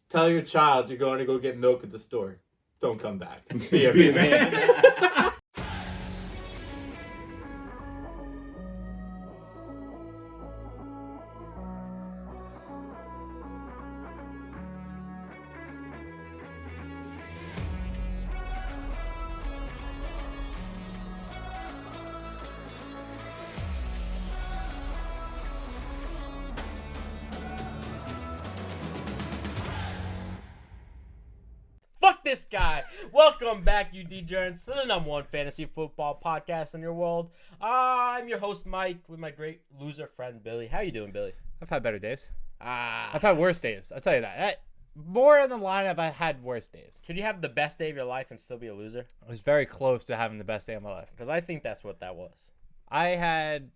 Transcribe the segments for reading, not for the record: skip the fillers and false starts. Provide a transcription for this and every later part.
Tell your child you're going to go get milk at the store. Don't come back. Be a man. Fuck this guy. Welcome back, you Degenerates, to the number one fantasy football podcast in your world. I'm your host, Mike, with my great loser friend, Billy. How you doing, Billy? I've had better days. I've had worse days. I'll tell you that. More in the lineup, I had worse days. Could you have the best day of your life and still be a loser? I was very close to having the best day of my life. Because I think that's what that was. I had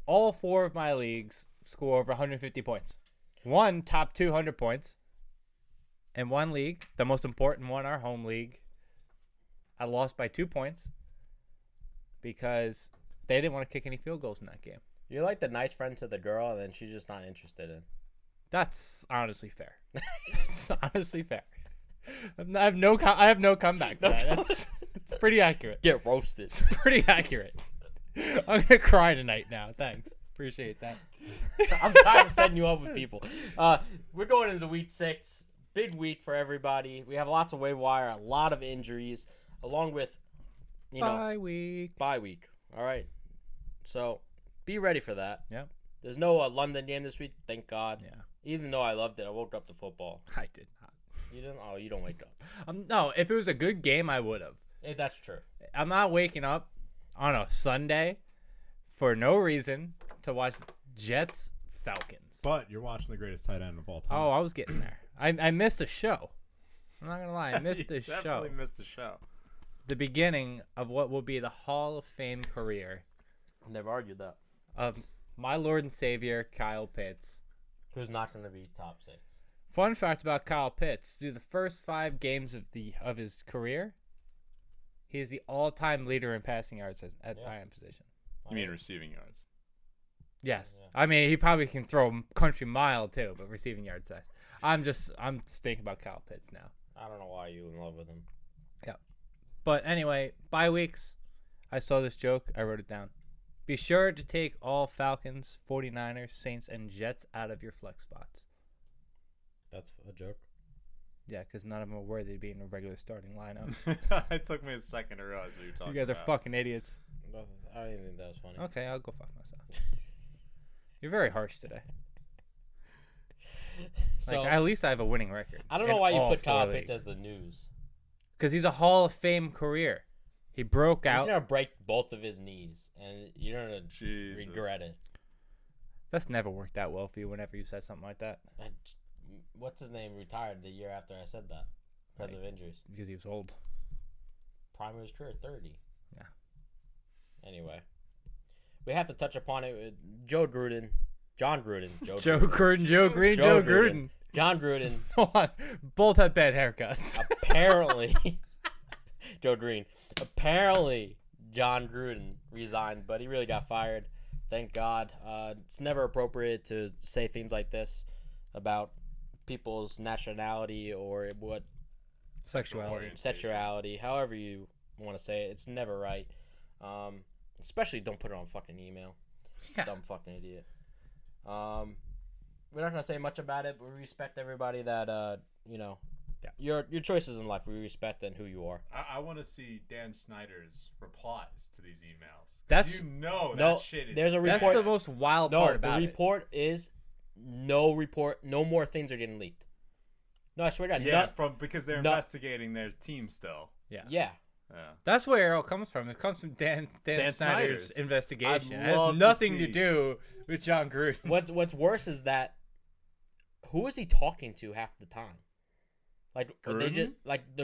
all four of my leagues score over 150 points. One top 200 points. In one league, the most important one, our home league, I lost by 2 points because they didn't want to kick any field goals in that game. You're like the nice friend to the girl, and then she's just not interested in. That's honestly fair. It's honestly fair. I have no comeback for that. That's pretty accurate. Get roasted. Pretty accurate. I'm gonna cry tonight now. Thanks. Appreciate that. I'm tired of setting you up with people. We're going into week 6. Big week for everybody. We have lots of waiver wire, a lot of injuries, along with, Bye week. All right. So be ready for that. Yep. There's no London game this week, thank God. Yeah. Even though I loved it, I woke up to football. I did not. You didn't? Oh, you don't wake up. No, if it was a good game, I would have. That's true. I'm not waking up on a Sunday for no reason to watch Jets Falcons. But you're watching the greatest tight end of all time. Oh, I was getting there. I missed a show. I'm not gonna lie, I missed a show. Definitely missed a show. The beginning of what will be the Hall of Fame career I've never argued that. of my Lord and Savior Kyle Pitts. Who's not going to be top 6? Fun fact about Kyle Pitts: through the first 5 games of his career, he is the all-time leader in passing yards at tight end position. You mean receiving yards? Yes, Yeah. I mean he probably can throw a country mile too, but receiving yard size. I'm just thinking about Kyle Pitts now. I don't know why you're in love with him. But anyway, bye weeks. I saw this joke. I wrote it down. Be sure to take all Falcons, 49ers, Saints, and Jets out of your flex spots. That's a joke. Yeah, because none of them are worthy of being a regular starting lineup. It took me a second to realize what you're talking You guys about. are fucking idiots. I don't even think that was funny. Okay, I'll go fuck myself. You're very harsh today. So At least I have a winning record. I don't know in why you all put 4 Kyle leagues. Pitts as the news. Because he's a Hall of Fame career. He broke He's out. going to break both of his knees, and you're going to Jesus. regret it. That's never worked out well for you whenever you said something like that. What's his name retired the year after I said that because of injuries. Because he was old. Prime of his career, 30. Yeah. Anyway, we have to touch upon it with John Gruden. Joe Gruden, Joe Green, Joe Joe Gruden. John Gruden. Hold on. Both had bad haircuts. Apparently, Joe Green. Apparently, John Gruden resigned, but he really got fired. Thank God. It's never appropriate to say things like this about people's nationality or what sexuality, however you want to say it. It's never right. Especially don't put it on fucking email. Yeah. Dumb fucking idiot. We're not gonna say much about it, but we respect everybody that your choices in life. We respect and who you are. I want to see Dan Snyder's replies to these emails. That's that shit is. There's a That's report. the most wild part about the it. report is no more things are getting leaked. No, I swear to God. Because they're investigating their team still. Yeah. Yeah. Yeah. That's where it all comes from. It comes from Dan Snyder's investigation. I'd It has love to nothing to see- do with John Gruden. What's worse is that who is he talking to half the time? Like they just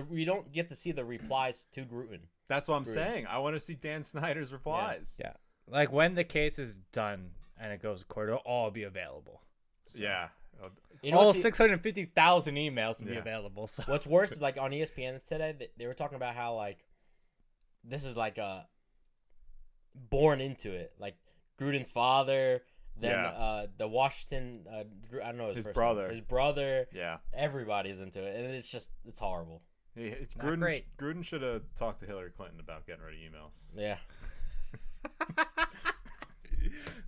we don't get to see the replies to Gruden. That's what I'm saying. I want to see Dan Snyder's replies. Yeah. Like when the case is done and it goes to court, it'll all be available. So. Yeah. You know all what's 650,000 emails will be Yeah. available. So. What's worse is like on ESPN today, they were talking about how like this is like born into it. Like Gruden's father Then Yeah. the Washington, I don't know his His first brother. name. His brother. Yeah. Everybody's into it, and it's horrible. Not great. Gruden should have talked to Hillary Clinton about getting rid of emails. Yeah.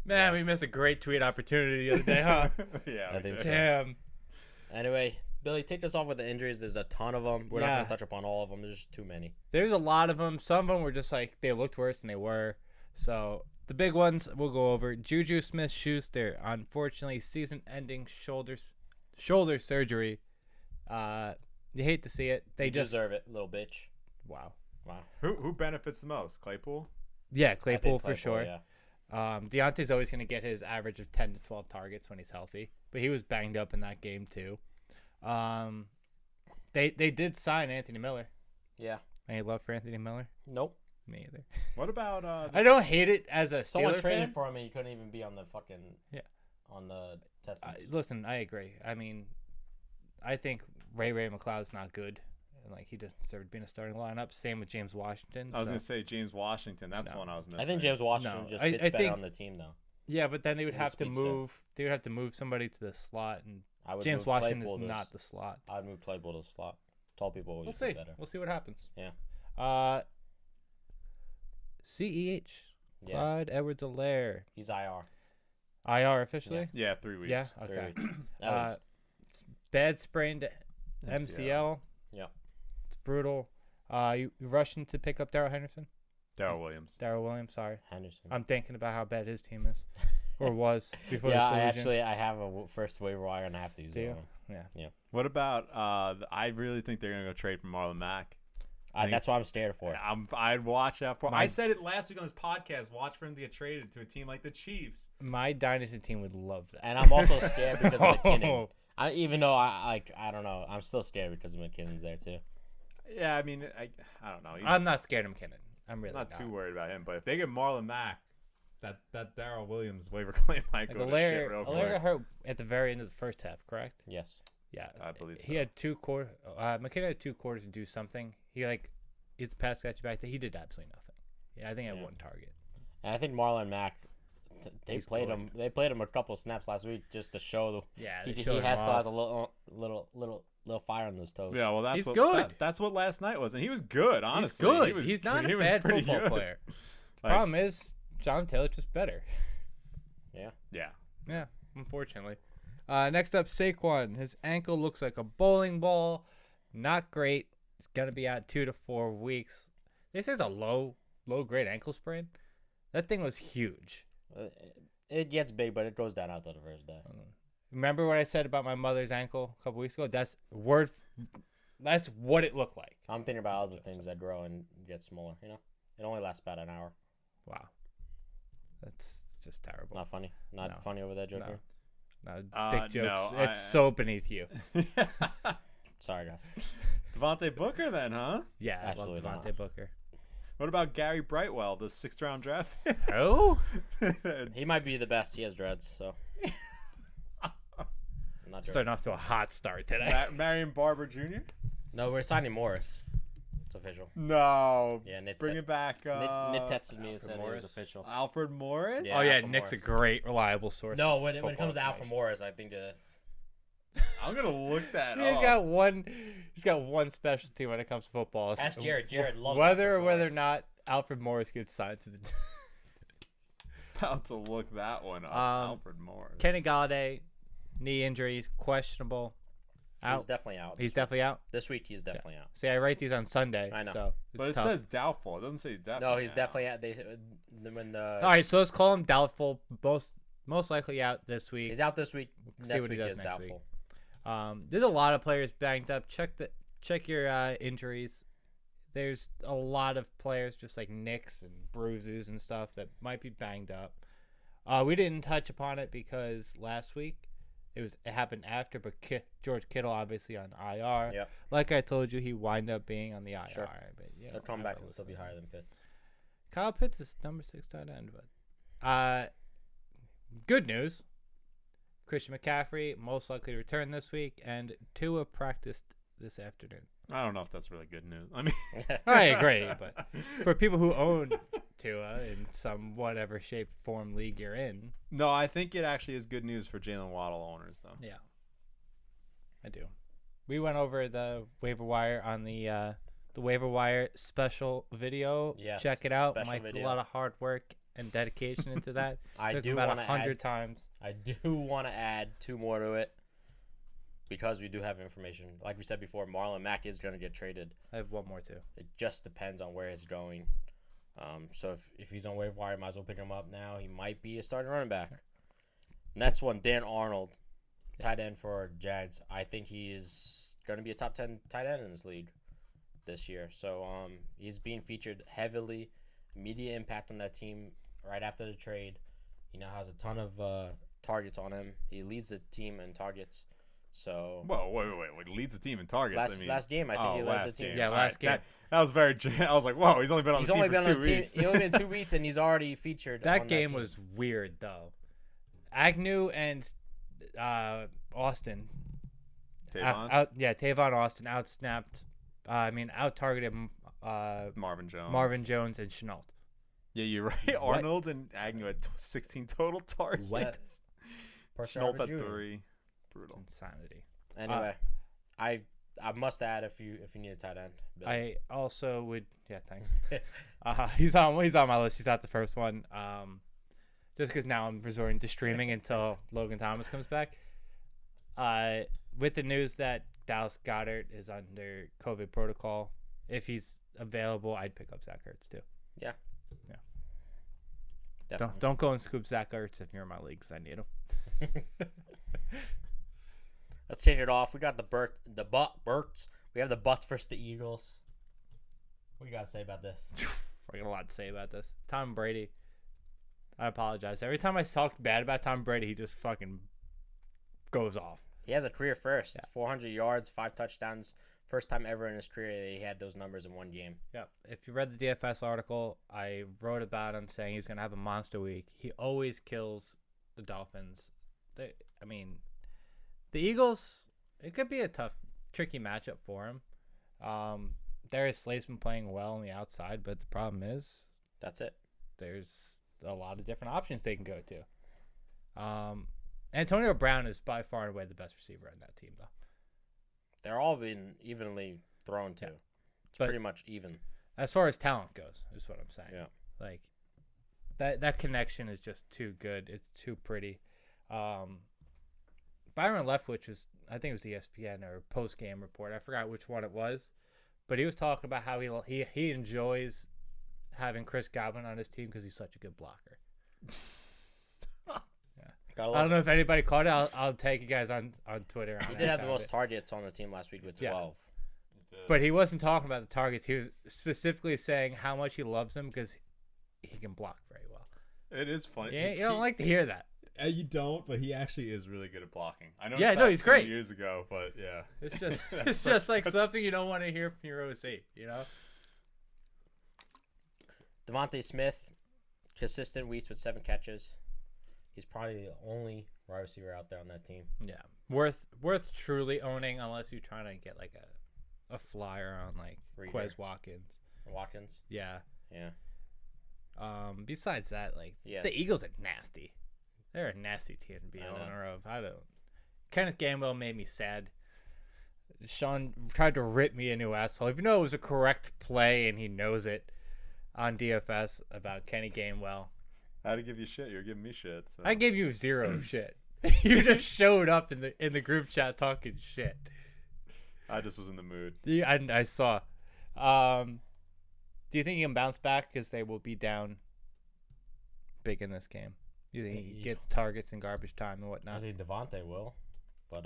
Man, we missed a great tweet opportunity the other day, huh? Yeah, I we think did. so. Damn. Anyway, Billy, take this off with the injuries. There's a ton of them. We're not Yeah. going to touch upon all of them. There's just too many. There's a lot of them. Some of them were just like they looked worse than they were. So the big ones we'll go over. Juju Smith Shuster, unfortunately, season-ending shoulder surgery. You hate to see it. They You just deserve it, little bitch. wow. Wow. Who benefits the most? Claypool? Yeah, I think Claypool for sure. Yeah. Deontay's always going to get his average of 10 to 12 targets when he's healthy, but he was banged up in that game too. They did sign Anthony Miller. Yeah. Any love for Anthony Miller? Nope. Me either. What about I don't hate it as a Someone Steeler traded fan. for him and he couldn't even be on the fucking on the test. Listen, I agree. I mean, I think Ray McLeod's not good. And, like, he doesn't deserve being a starting lineup. Same with James Washington. I was so- going to say James Washington. That's the one I was missing. I think James Washington No, just I fits better think- on the team though. Yeah, but then they would He's a have to speedster. move. They would have to move somebody to the slot, and I would James move Washington is Claypool to not the slot. I'd move Claypool to the slot. Tall people always We'll do see. better. We'll see what happens. Yeah. CEH. Yeah. Clyde Edwards-Helaire. He's IR. IR officially? Yeah, 3 weeks. Yeah. 3 Okay. weeks. That was, Bad sprained MCL. yeah. It's brutal. You rushing to pick up Darrell Henderson? Darryl Williams. Darrell Williams, sorry. Henderson. I'm thinking about how bad his team is. Or was before Yeah, the collision. I have a first waiver wire and I have to use Do you? that one. Yeah. What about, I really think they're going to go trade for Marlon Mack. think That's what I'm scared for. I'd watch out for. My- I said it last week on this podcast. Watch for him to get traded to a team like the Chiefs. My dynasty team would love that. And I'm also scared because of McKinnon. Oh. Even though I don't know, I'm still scared because of McKinnon's there too. Yeah, I mean, I don't know. He's I'm not scared of McKinnon. I'm really not not. too worried about him. But if they get Marlon Mack, that Darryl Williams waiver claim might Like go to shit real Allaire got quick. hurt at the very end of the first half, correct? Yes. Yeah, I believe he so. had 2 quarters. McKinnon had 2 quarters to do something. He's the pass catch back. He did absolutely nothing. Yeah, I think he had 1 target. And I think Marlon Mack, they He's played good. him. They played him a couple of snaps last week just to show Yeah, he they showed him has to off. has a little fire on those toes. Yeah, well, that's He's what, good. that's what last night was, and he was good. Honestly, He's good. He was, He's not he a was bad pretty football good. player. Like, Problem is, Jonathan Taylor's just better. Yeah. yeah. Yeah, unfortunately. Next up, Saquon. His ankle looks like a bowling ball. Not great. He's gonna be out 2 to 4 weeks. This is a low grade ankle sprain. That thing was huge. It gets big, but it goes down after the first day. Remember what I said about my mother's ankle a couple weeks ago? That's what it looked like. I'm thinking about other things that grow and get smaller. It only lasts about an hour. Wow, that's just terrible. Not funny. Not No. funny over there, Joker. No, dick jokes. no, It's so beneath you. Sorry, guys. Devontae Booker, then, huh? Yeah, I love Absolutely not. Devontae Booker. What about Gary Brightwell, the 6th round draft? Oh, He might be the best. He has dreads, so. I'm not joking. starting off to a hot start today. Marion Barber Jr. No, we're signing Morris. It's official. No. Yeah, Nick Bring it back. Nick texted me and said it Morris. was official. Alfred Morris. Yeah. Oh yeah, Alfred Nick's Morris. a great, reliable source. No, of when it football comes to Alfred information. Morris, I think it's. I'm gonna look that He's up. got one. He's got one specialty when it comes to football. Ask Jared. Jared loves whether Alfred or whether or Morris. not Alfred Morris gets signed to the. About to look that one up. Alfred Morris. Kenny Galladay, knee injuries, questionable. Out. He's definitely out. He's definitely out. This week, he's definitely out. See, I write these on Sunday. I know. So it's But it tough. says doubtful. It doesn't say he's definitely. No, he's out. definitely out. When the All right, so let's call him doubtful. Most likely out this week. he's out this week. See Next what he week does is next week. doubtful. There's a lot of players banged up. Check your injuries. There's a lot of players just like nicks and bruises and stuff that might be banged up. We didn't touch upon it because last week it happened after, but George Kittle obviously on IR. Yep. Like I told you, he wind up being on the IR. Sure. But, you know, He'll come have back to and still be listen. higher than Pitts. Kyle Pitts is number 6 tight end, but good news. Christian McCaffrey most likely to return this week, and Tua practiced this afternoon. I don't know if that's really good news. I mean, I agree, but for people who own Tua in some whatever shape, form league you're in, no, I think it actually is good news for Jalen Waddle owners, though. yeah, I do. We went over the waiver wire on the waiver wire special video. Yes, Check it out. special Mike put a video. lot of hard work and dedication into that. I Took do about wanna 100 add- times. I do want to add 2 more to it because we do have information. Like we said before, Marlon Mack is going to get traded. I have one more too. It just depends on where he's going. So if he's on waiver wire, might as well pick him up now. He might be a starting running back. Next one, Dan Arnold, tight end for Jags. I think he is going to be a top 10 tight end in this league this year. So he's being featured heavily. Immediate impact on that team right after the trade. He now has a ton of targets on him. He leads the team in targets. So Whoa, wait. Leads the team in targets. last game, I think he led the team. Yeah, last game. That was very. I was like, whoa, he's only been on He's the team only for been on 2 the team. weeks. He's only been 2 weeks, and he's already featured. That on game team. was weird though. Agnew and Austin. Tavon? Tavon Austin out targeted Marvin Jones. Marvin Jones and Chenault. Yeah, you're right. Arnold and Agnew had 16 total targets. What? Personal Schultz at Juju. 3. Brutal. Insanity. Anyway, I must add if you need a tight end. Billy. I also would. Yeah, thanks. He's on my list. He's not the first one. Just because now I'm resorting to streaming until Logan Thomas comes back. With the news that Dallas Goedert is under COVID protocol, if he's available, I'd pick up Zach Ertz too. Yeah. Don't go and scoop Zach Ertz if you're in my league because I need him. Let's change it off. We got the Burts. We have the Butts versus the Eagles. What do you got to say about this? I got a lot to say about this. Tom Brady. I apologize. Every time I talk bad about Tom Brady, he just fucking goes off. He has a career first. 400 yards, 5 touchdowns. First time ever in his career that he had those numbers in one game. Yep. If you read the DFS article, I wrote about him saying he's going to have a monster week. He always kills the Dolphins. The Eagles, it could be a tough, tricky matchup for him. Darius Slay's been playing well on the outside, but the problem is That's it. there's a lot of different options they can go to. Antonio Brown is by far and away the best receiver on that team, though. They're all been evenly thrown to. Yeah. It's But- pretty much even. As far as talent goes, is what I'm saying. Yeah. Like that connection is just too good. It's too pretty. Byron Leftwich was, I think it was ESPN or post game report. I forgot which one it was, but he was talking about how he enjoys having Chris Godwin on his team because he's such a good blocker. I don't know if anybody caught it. I'll take you guys on Twitter. He did have the most targets on the team last week with 12. But he wasn't talking about the targets. He was specifically saying how much he loves them because he can block very well. It is funny. Yeah, you don't like to hear that. You don't, but he actually is really good at blocking. I know. Yeah, no, he's great. Years ago, but yeah, It's just it's just like something you don't want to hear from your OC, you know? Devontae Smith, consistent weeks with 7 catches. He's probably the only wide receiver out there on that team. Yeah. Worth truly owning unless you're trying to get like a flyer on like Reader. Quez Watkins. Watkins. Yeah. Yeah. Besides that, like Yeah. the Eagles are nasty. They're a nasty team to be I know. owner of. Kenneth Gainwell made me sad. Sean tried to rip me a new asshole. Even though it was a correct play and he knows it on DFS about Kenny Gainwell. I had to give you shit. You're giving me shit. So. I gave you zero shit. You just showed up in the group chat talking shit. I just was in the mood. Yeah, I saw. Do you think he can bounce back because they will be down big in this game? You think he gets targets in garbage time and I whatnot? think Devontae will. But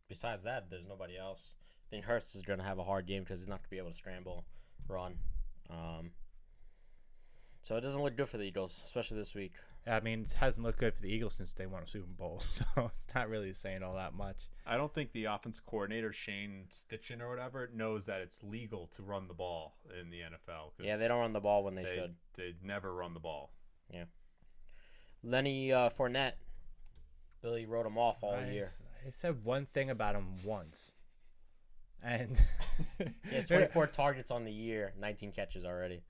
besides that, there's nobody else. I think Hurst is going to have a hard game because he's not going to be able to scramble, run. So it doesn't look good for the Eagles, especially this week. I mean, it hasn't looked good for the Eagles since they won a Super Bowl, so it's not really saying all that much. I don't think the offense coordinator, Shane Stitchen or whatever, knows that it's legal to run the ball in the NFL. 'cause Yeah, they don't run the ball when they should. They never run the ball. Yeah. Lenny Fournette. Billy wrote him off all year. I said one thing about him once, And He has 24 targets on the year, 19 catches already.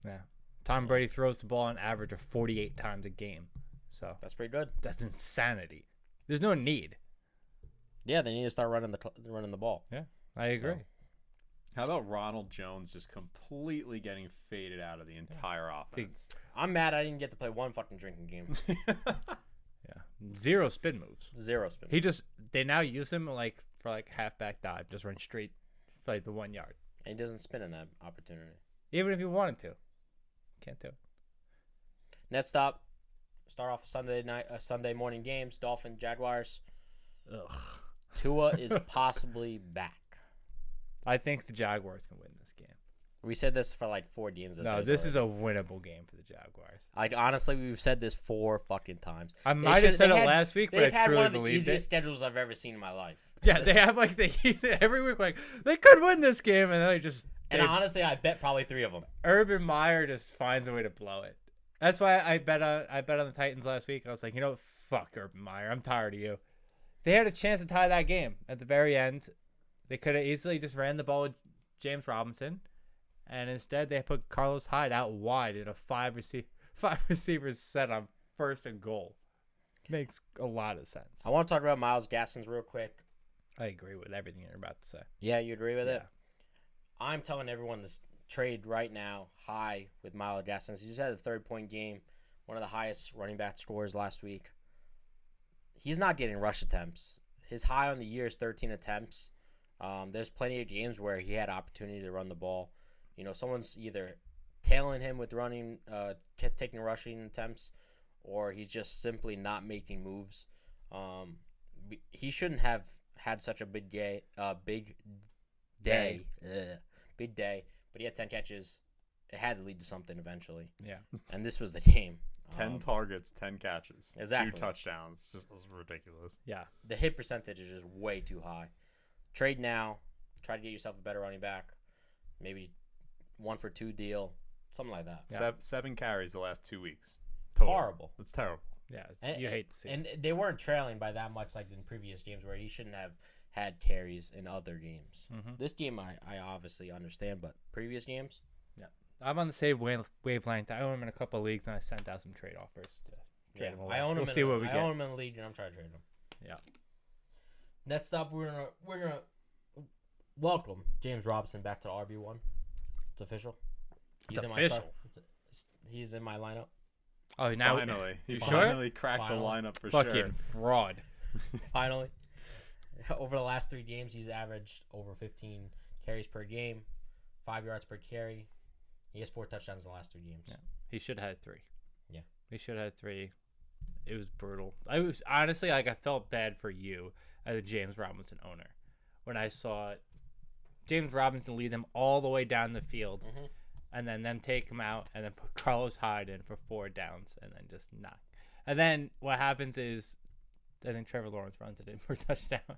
yeah, Tom Brady throws the ball an average of 48 times a game. So That's pretty good. that's insanity. There's no need. Yeah, they need to start running the ball. Yeah, I agree. So, How about Ronald Jones just completely getting faded out of the entire offense? I'm mad I didn't get to play one fucking drinking game. Yeah, 0 spin moves. 0 spin. They now use him for halfback dive, just run straight for the 1 yard. And he doesn't spin in that opportunity. Even if you wanted to, can't do it. Next stop, start off Sunday morning games. Dolphins, Jaguars. Ugh. Tua is possibly back. I think the Jaguars can win this game. We said this for 4 games. No, this is a winnable game for the Jaguars. Honestly, we've said this 4 fucking times. I might have said it last week, but I They've had truly one of the believed easiest it. schedules I've ever seen in my life. Yeah, they have every week they could win this game, and then And honestly, I bet probably 3 of them. Urban Meyer just finds a way to blow it. That's why I bet on the Titans last week. I was like, fuck Urban Meyer. I'm tired of you. They had a chance to tie that game at the very end. They could have easily just ran the ball with James Robinson, and instead they put Carlos Hyde out wide in a 5 receivers set on 1st and goal. Makes a lot of sense. I want to talk about Myles Gaskins real quick. I agree with everything you're about to say. Yeah, you agree with it? Yeah. I'm telling everyone to trade right now high with Myles Gaskins. He just had a 30-point game, one of the highest running back scores last week. He's not getting rush attempts. His high on the year is 13 attempts. There's plenty of games where he had opportunity to run the ball. Someone's either tailing him with taking rushing attempts, or he's just simply not making moves. He shouldn't have had such a big day. Big day, but he had 10 catches. It had to lead to something eventually. Yeah. And this was the game. 10 targets, 10 catches, Exactly. 2 touchdowns. Just was ridiculous. Yeah. The hit percentage is just way too high. Trade now. Try to get yourself a better running back. Maybe 1-for-2 deal. Something like that. Yeah. 7 carries the last 2 weeks. It's horrible. It's terrible. Yeah. You hate to see it. And they weren't trailing by that much like in previous games where he shouldn't have had carries in other games. Mm-hmm. This game I obviously understand, but previous games? I'm on the same wavelength. I own him in a couple of leagues, and I sent out some trade offers. To trade him away. I own him. We'll see what we I get. own him in the league, and I'm trying to trade him. Yeah. Next up, we're gonna welcome James Robinson back to RB1. It's official. He's in my official. He's in my lineup. Oh, now Finally. He You sure? finally cracked Finally. the lineup for fucking sure. fraud. Finally, over the last 3 games, he's averaged over 15 carries per game, 5 yards per carry. He has 4 touchdowns in the last 3 games. Yeah. He should have had 3. Yeah. He should have had 3. It was brutal. I was honestly I felt bad for you as a James Robinson owner when I saw James Robinson lead them all the way down the field, and then them take him out, and then put Carlos Hyde in for 4 downs, and then just knock. And then what happens is, I think Trevor Lawrence runs it in for a touchdown.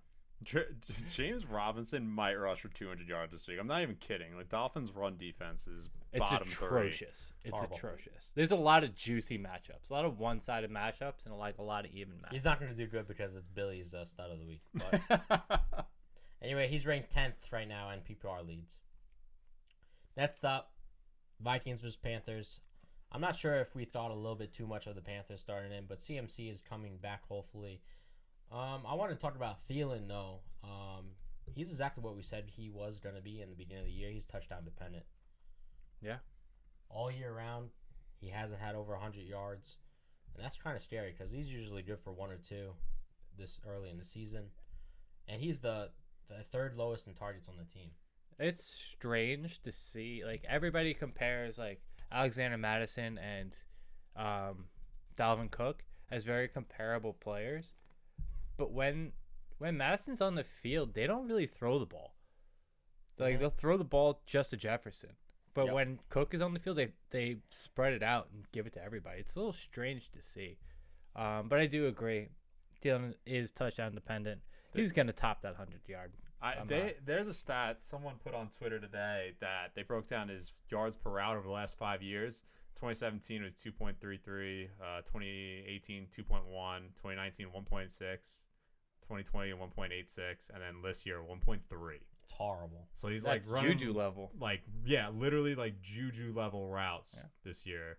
James Robinson might rush for 200 yards this week. I'm not even kidding. Dolphins' run defense is It's bottom 3. atrocious. It's Horrible. atrocious. There's a lot of juicy matchups, a lot of one-sided matchups, and a lot of even matchups. He's not going to do good because it's Billy's stud of the week. But anyway, he's ranked 10th right now in PPR leads. Next up, Vikings vs. Panthers. I'm not sure if we thought a little bit too much of the Panthers starting in, but CMC is coming back hopefully. I want to talk about Thielen, though. He's exactly what we said he was going to be in the beginning of the year. He's touchdown dependent. Yeah. All year round, he hasn't had over 100 yards. And that's kind of scary because he's usually good for 1 or 2 this early in the season. And he's the 3rd lowest in targets on the team. It's strange to see. Everybody compares, Alexander Madison and Dalvin Cook as very comparable players. But when Madison's on the field, they don't really throw the ball. They'll throw the ball just to Jefferson. But when Cook is on the field, they spread it out and give it to everybody. It's a little strange to see. But I do agree. Thielen is touchdown dependent. He's going to top that 100-yard. There's a stat someone put on Twitter today that they broke down his yards per route over the last 5 years. 2017 was 2.33, 2018 2.1, 2019 1.6, 2020 and 1.86, and then this year 1.3. It's horrible. So he's That's like running Juju level. like literally like Juju level routes this year.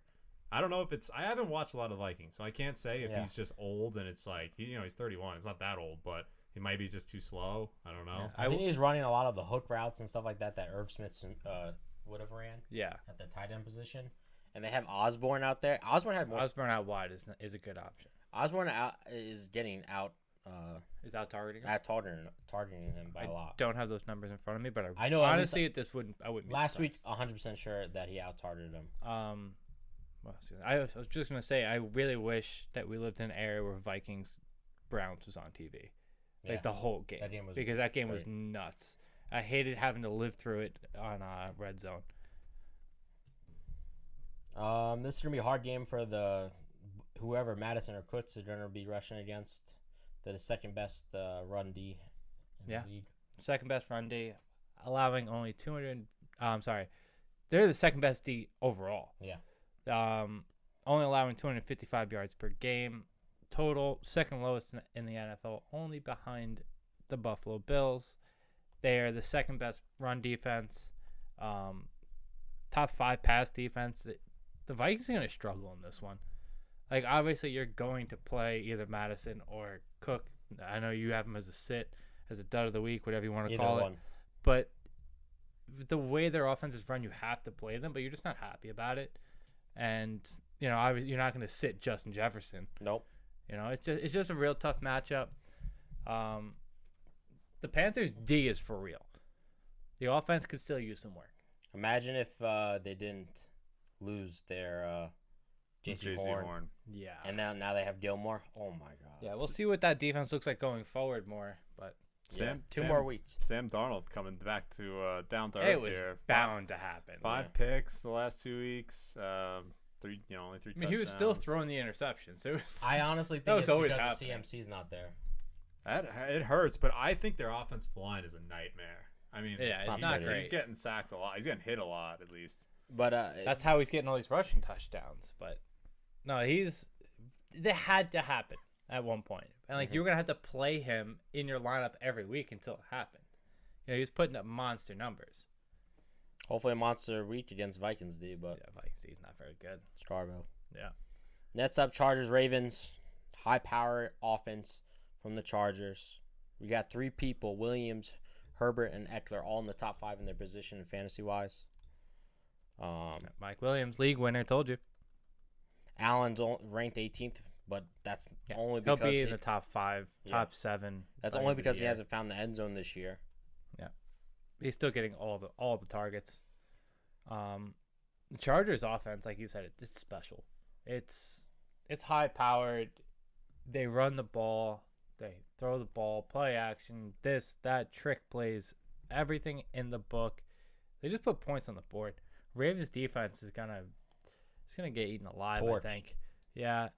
I don't know if it's. I haven't watched a lot of Vikings, so I can't say if he's just old and it's like he's 31. It's not that old, but he might be just too slow. I don't know. I think he's running a lot of the hook routes and stuff like that Irv Smith would have ran. Yeah. At the tight end position, and they have Osborne out there. Osborne out wide is a good option. Osborne is getting out. Is out targeting him? Targeting him by a lot. Don't have those numbers in front of me, but I know honestly I wouldn't be last surprised. week 100% sure that he out targeted him. I was just gonna say I really wish that we lived in an area where Vikings Browns was on TV, like the whole game, because that game was nuts. I hated having to live through it on Red Zone. This is gonna be a hard game for whoever Madison or Kutz are gonna be rushing against. They're the second best run D in the league. Second best run D, allowing only 200. They're the second best D overall. Yeah. Only allowing 255 yards per game total, second lowest in the NFL, only behind the Buffalo Bills. They are the second best run defense, top 5 pass defense. The Vikings are going to struggle in this one. Like, obviously, you're going to play either Madison or Cook. I know you have him as a sit, as a dud of the week, whatever you want to call it. But the way their offense is run, you have to play them, but you're just not happy about it. And, obviously you're not going to sit Justin Jefferson. Nope. It's just a real tough matchup. The Panthers' D is for real. The offense could still use some work. Imagine if they didn't lose their J.C. Horn. Yeah. And now they have Gilmore. Oh, my God. Yeah, we'll see what that defense looks like going forward more. But two more weeks. Sam Darnold coming back to down to earth here. It was bound to happen. 5 picks the last 2 weeks. Only 3 touchdowns. He was still throwing the interceptions. I honestly think it's because the CMC's not there. It hurts, but I think their offensive line is a nightmare. I mean, it's not great. He's getting sacked a lot. He's getting hit a lot, at least. But that's how he's getting all these rushing touchdowns. But no, they had to happen at one point, and you were gonna have to play him in your lineup every week until it happened. He was putting up monster numbers. Hopefully a monster week against Vikings D, but Vikings D is not very good. Chicago. Yeah. Nets up, Chargers, Ravens. High power offense from the Chargers. We got 3 people, Williams, Herbert, and Eckler, all in the top 5 in their position in fantasy-wise. Mike Williams, league winner, told you. Allen's ranked 18th, but that's only because he'll be in the top 5, top 7. That's only because he hasn't found the end zone this year. Yeah, he's still getting all the targets. The Chargers' offense, like you said, it's special. It's high powered. They run the ball, they throw the ball, play action, this, that, trick plays, everything in the book. They just put points on the board. Ravens defense is gonna get eaten alive. Torched. I think. Yeah,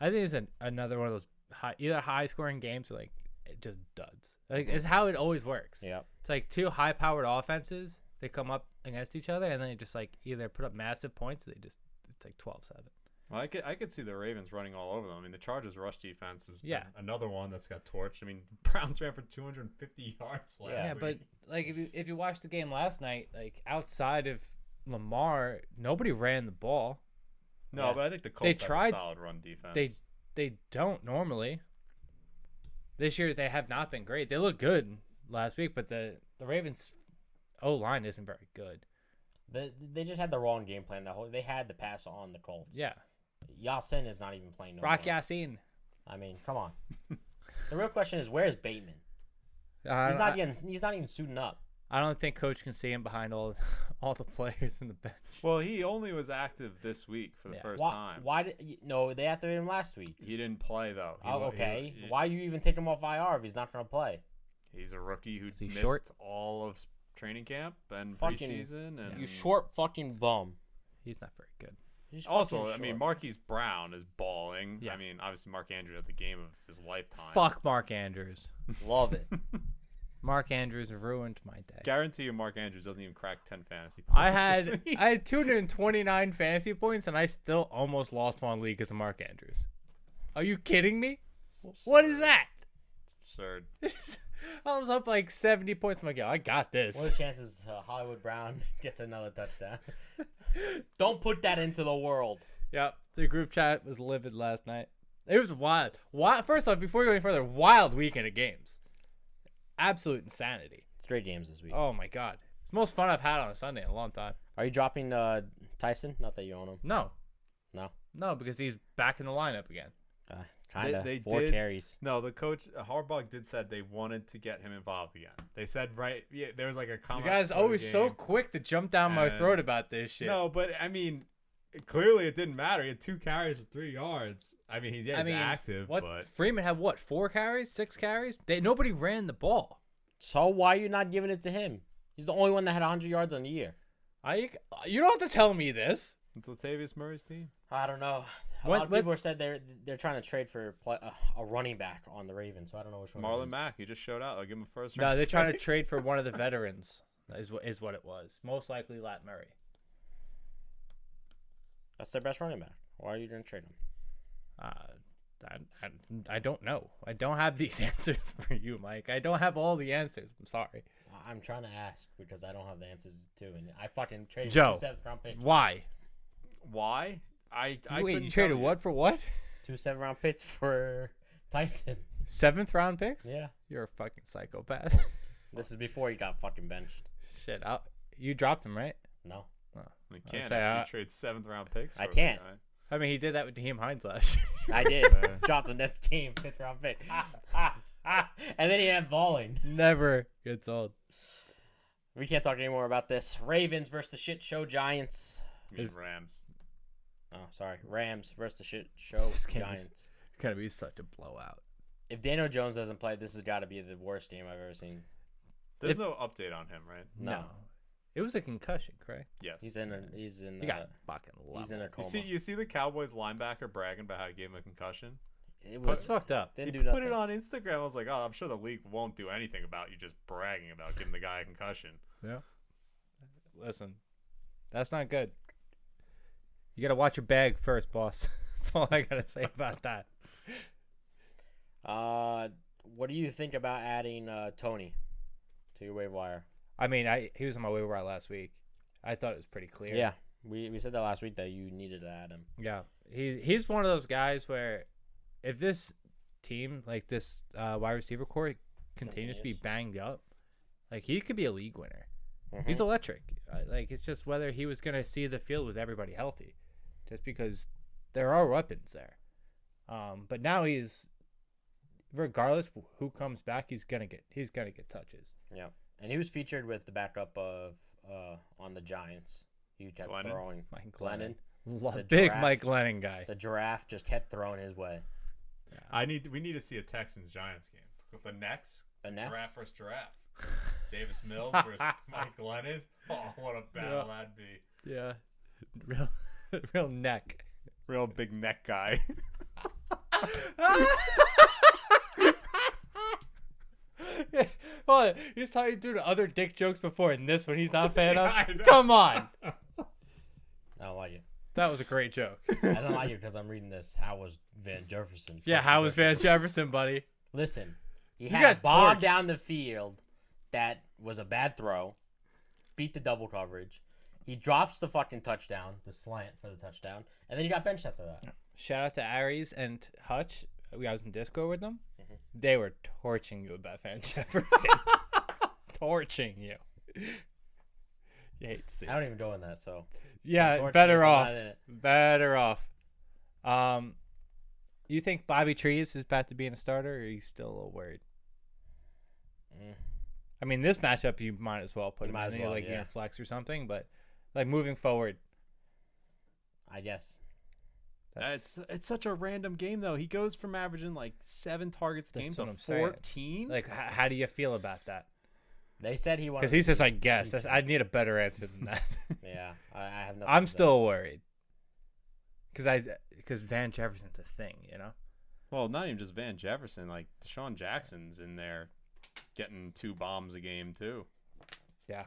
I think it's another one of those high scoring games or just duds. It's how it always works. Yeah, it's like 2 high powered offenses. They come up against each other and then they just either put up massive points. It's 12-7. Well, I could see the Ravens running all over them. I mean, the Chargers' rush defense is another one that's got torched. I mean, Browns ran for 250 yards last week. Yeah, but if you watched the game last night, outside of Lamar, nobody ran the ball. No, but I think the Colts have a solid run defense. They don't normally. This year they have not been great. They look good last week, but the Ravens O-line isn't very good. They just had the wrong game plan. They had to pass on the Colts. Yeah. Yasin is not even playing. Rock Yasin. I mean, come on. The real question is, where's Bateman? He's not even suiting up. I don't think Coach can see him behind all the players in the bench. Well, he only was active this week for the first time. They activated him last week. He didn't play though. Okay. Why you even take him off IR if he's not going to play? He's a rookie who missed short? all of training camp and preseason. And you short fucking bum. He's not very good. Also, I mean, Marquise Brown is balling. Yeah. I mean, obviously, Mark Andrews had the game of his lifetime. Fuck Mark Andrews. Love it. Mark Andrews ruined my day. Guarantee you, Mark Andrews doesn't even crack 10 fantasy points. I had 229 fantasy points, and I still almost lost one league because of Mark Andrews. Are you kidding me? What is that? absurd. I was up like 70 points. I'm like, yo, I got this. What are the chances Hollywood Brown gets another touchdown? Don't put that into the world. Yep, the group chat was livid last night. It was wild. First off, before we go any further, wild weekend of games. Absolute insanity. Straight games this week. Oh my god, it's the most fun I've had on a Sunday in a long time. Are you dropping Tyson? Not that you own him. No, because he's back in the lineup again. Kind of. They 4 did- carries. No, the coach Harbaugh did said they wanted to get him involved again. They said there was like a You comment. guys before the always so game. quick to jump down my And- throat about this shit. No, but I mean, clearly it didn't matter. He had 2 carries for 3 yards. I mean, he's active, what? but Freeman had what? 4 carries, 6 carries. Nobody ran the ball. So why are you not giving it to him? He's the only one that had 100 yards on the year. You don't have to tell me this. it's Latavius Murray's team. I don't know. A lot of people said they're trying to trade for a running back on the Ravens, so I don't know which one. Marlon Mack, he just showed out. I'll give him a first No, round. they're trying to trade for one of the veterans. Is what it was. Most likely Lat Murray. That's their best running back. Why are you going to trade him? I don't know. I don't have these answers for you, Mike. I don't have all the answers. I'm sorry. I'm trying to ask because I don't have the answers too, and I fucking traded Joe, 2 7th-round picks. Why? Why? I Wait, couldn't you tell traded what for what? 2 7th-round picks for Tyson. 7th round picks? Yeah. You're a fucking psychopath. This is before he got fucking benched. Shit, you dropped him, right? No. You can't say, after you trade 7th round picks. I for a can't. guy. I mean, he did that with Naheem Hines last year. I did. Dropped the Nets game, 5th-round pick. And then he had balling. Never gets old. We can't talk anymore about this. Ravens versus the shit show Giants. I mean, Rams. Oh, sorry. Rams versus the shit show This game is- Giants. It's gonna be such a blowout. If Daniel Jones doesn't play, this has got to be the worst game I've ever seen. There's no update on him, right? No. It was a concussion, correct? Yes. He's in He got fucking he's in a leveled. coma. You see the Cowboys linebacker bragging about how he gave him a concussion? It It's was fucked up. didn't He do put nothing. it on Instagram. I was like, oh, I'm sure the league won't do anything about you just bragging about giving the guy a concussion. Yeah. Listen, that's not good. You gotta watch your bag first, boss. That's all I gotta say about that. What do you think about adding Tony to your waiver wire? I mean, he was on my waiver wire last week. I thought it was pretty clear. Yeah, we said that last week that you needed to add him. Yeah. He's one of those guys where if this team, like this wide receiver core, continues to be banged up, like he could be a league winner. Mm-hmm. He's electric. Like it's just whether he was gonna see the field with everybody healthy, just because there are weapons there. But now regardless who comes back, he's gonna get touches. Yeah, and he was featured with the backup of on the Giants. He kept Glennon? throwing Mike Glennon. The Big giraffe. Mike Glennon guy. The giraffe just kept throwing his way. We need to see a Texans Giants game with the Necks. The Necks? Giraffe versus giraffe. Davis Mills versus Mike Glennon. Oh, what a battle that'd be. Yeah, real neck. Real big neck guy. Hold on. He's talking through the other dick jokes before, and this one he's not a fan of. I know. Come on, I don't like it. that was a great joke. I don't like it because I'm reading this. How was Van Jefferson? Yeah, how was Van Jefferson, buddy? Listen, he got had a bomb torched. down the field that was a bad throw, beat the double coverage. He drops the fucking touchdown, the slant for the touchdown, and then he got benched after that. Shout out to Aries and Hutch. I was in Discord with them. They were torching you about Van Jefferson. Torching you. You hate to see I don't even go in that, so. Yeah, Torch better me, off. I'm not in it. Better off. You think Bobby Trees is back to being a starter, or are you still a little worried? I mean, this matchup you might as well put him in, like in your flex or something. But like moving forward, I guess. It's such a random game though. He goes from averaging like 7 targets a That's game what to I'm saying. 14. like how do you feel about that? They said he wanted. Because he says, "I guess." I need a better answer than that. Yeah, I have nothing. I'm to say. still worried. Because Van Jefferson's a thing, you know. Well, not even just Van Jefferson. Like Deshaun Jackson's in there, getting 2 bombs a game too. Yeah.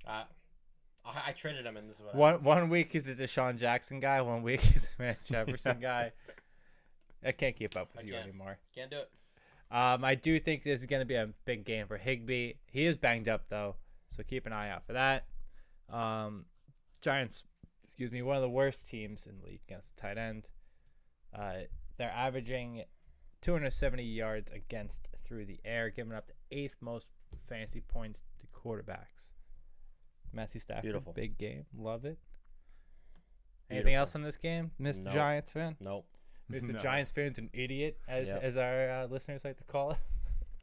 I traded him in this one. One week he's a Deshaun Jackson guy. 1 week he's a Van Jefferson guy. I can't keep up with you can't. anymore. Can't do it. I do think this is going to be a big game for Higbee. He is banged up, though, so keep an eye out for that. Giants, one of the worst teams in the league against the tight end. They're averaging 270 yards against through the air, giving up the 8th most fantasy points to quarterbacks. Matthew Stafford, Beautiful. Big game. Love it. Anything Beautiful. else on this game, Mr. Nope. Giants fan? Nope. Mr. No. Giants fan's an idiot, as Yep. as our listeners like to call it.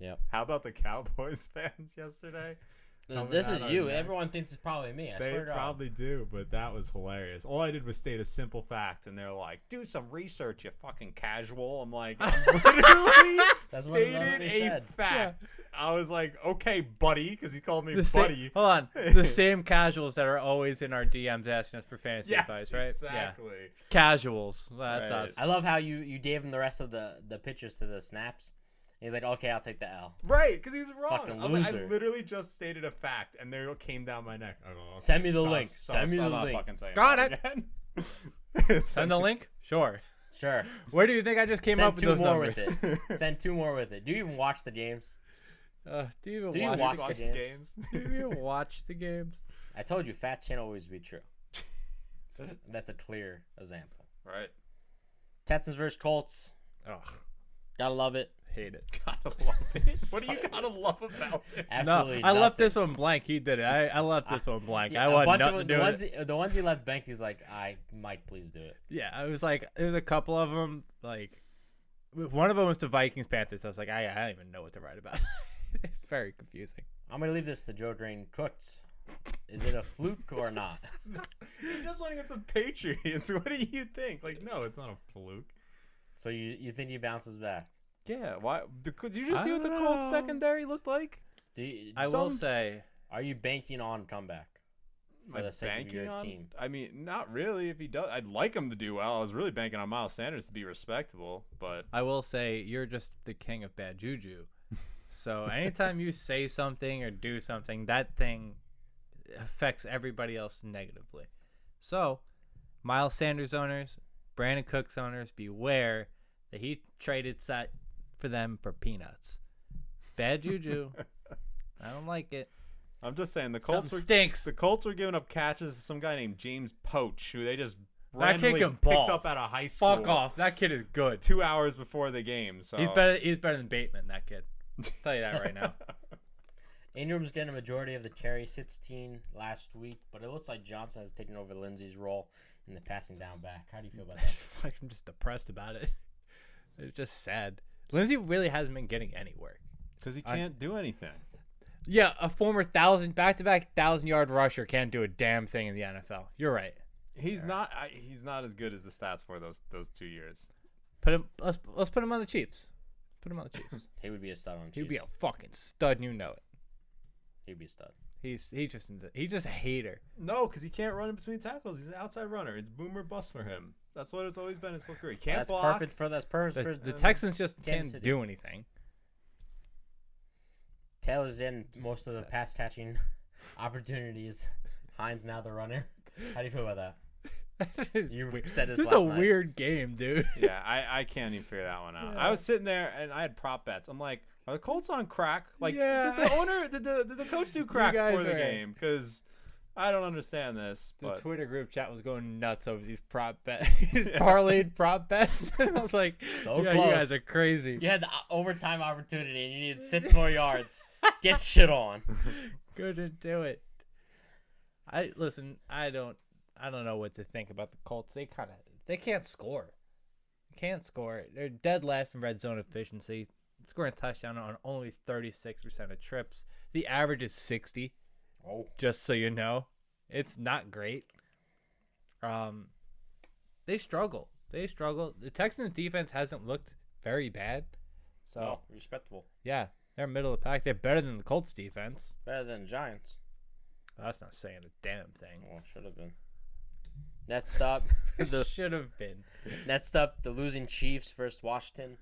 Yep. How about the Cowboys fans yesterday? Coming This out is on you. that. Everyone thinks it's probably me. I They swear to God. probably do, but that was hilarious. All I did was state a simple fact, and they're like, "Do some research, you fucking casual." I'm like, "I literally That's what stated they a said. fact." I was like, "Okay, buddy," because he called me Hold buddy. on. The same casuals that are always in our DMs asking us for fantasy Yes, advice, right? exactly. Yeah. Casuals. That's Right. us. I love how you gave him the rest of the pictures to the snaps. He's like, okay, I'll take the L. Right, because he was wrong. Fucking I was like, I loser. literally just stated a fact, and they came down my neck. I go, okay, Send me the sus, link. sus, Send me I'm the not link. fucking saying Got that it. again. Send the link? Sure. Sure. Where do you think I just came Send up with two those more numbers? with it. Send 2 more with it. Do you even watch the games? Do you Do you even watch watch the games? Do you even watch the games? I told you, facts can't always be true. That's a clear example. Right. Texans versus Colts. Ugh, Gotta love it. hate it. Gotta love it. What do you gotta love about it? Absolutely. No, I left nothing. this one blank. He did it. I left this one blank. Yeah, I a want bunch nothing of to do the with ones it. the ones he left bank. He's like, Mike, please do it. Yeah, I was like, there was a couple of them. Like, one of them was the Vikings Panthers. I was like, I don't even know what to write about. It's very confusing. I'm gonna leave this to Joe Drain Cooks. Is it a fluke or not? He just went against the Patriots. What do you think? Like, no, it's not a fluke. So you think he bounces back? Yeah. Why? Did you just I see what the don't Colts know. secondary looked like? I will say, Are you banking on comeback for the sake of your team? I mean, not really. If he does, I'd like him to do well. I was really banking on Miles Sanders to be respectable, but you're just the king of bad juju. So anytime you say something or do something, that thing affects everybody else negatively. So, Miles Sanders owners, Brandon Cooks owners, beware that he traded that for them for peanuts. Bad juju. I don't like it. I'm just saying the Colts Something were stinks. the Colts were giving up catches to some guy named James Poach, who they just That kid randomly can picked ball. up out of high school. Fuck off. That kid is good. 2 hours before the game. So He's better than Bateman, that kid. I'll tell you that right now. Ingram's getting a majority of the carry, 16 last week, but it looks like Johnson has taken over Lindsey's role in the passing down back. How do you feel about that? I'm just depressed about it. It's just sad. Lindsey really hasn't been getting any work. because he can't do anything. Yeah, a former back-to-back 1,000-yard rusher can't do a damn thing in the NFL. You're right. He's not. He's not as good as the stats for those 2 years. Put him. Let's put him on the Chiefs. Put him on the Chiefs. He would be a stud on Chiefs. He'd be a fucking stud, and you know it. He'd be a stud. He's just a hater. No, because he can't run in between tackles. He's an outside runner. It's boom or bust for him. That's what it's always been his whole career. He can't That's block. perfect for The Texans just Kansas can't City. do anything. Taylor's in most of the pass catching opportunities. Hines now the runner. How do you feel about that? You said this This is last a night. weird game, dude. Yeah, I can't even figure that one out. I was sitting there and I had prop bets. I'm like, are the Colts on crack? Like, Yeah. did the coach do crack guys before the are- game? Because I don't understand this. The But Twitter group chat was going nuts over these prop bets, parlayed prop bets. I was like, So yeah, close. you guys are crazy. You had the overtime opportunity and you needed 6 more yards. Get shit on. Couldn't do it. I don't know what to think about the Colts. They can't score. Can't score. They're dead last in red zone efficiency. Scoring a touchdown on only 36% of trips. The average is 60. Oh. Just so you know, it's not great. They struggle. The Texans defense hasn't looked very bad. So Oh, respectable. yeah, they're middle of the pack. They're better than the Colts defense. Better than Giants. That's not saying a damn thing. Well, should have been. Next up, Should have been. the losing Chiefs versus Washington.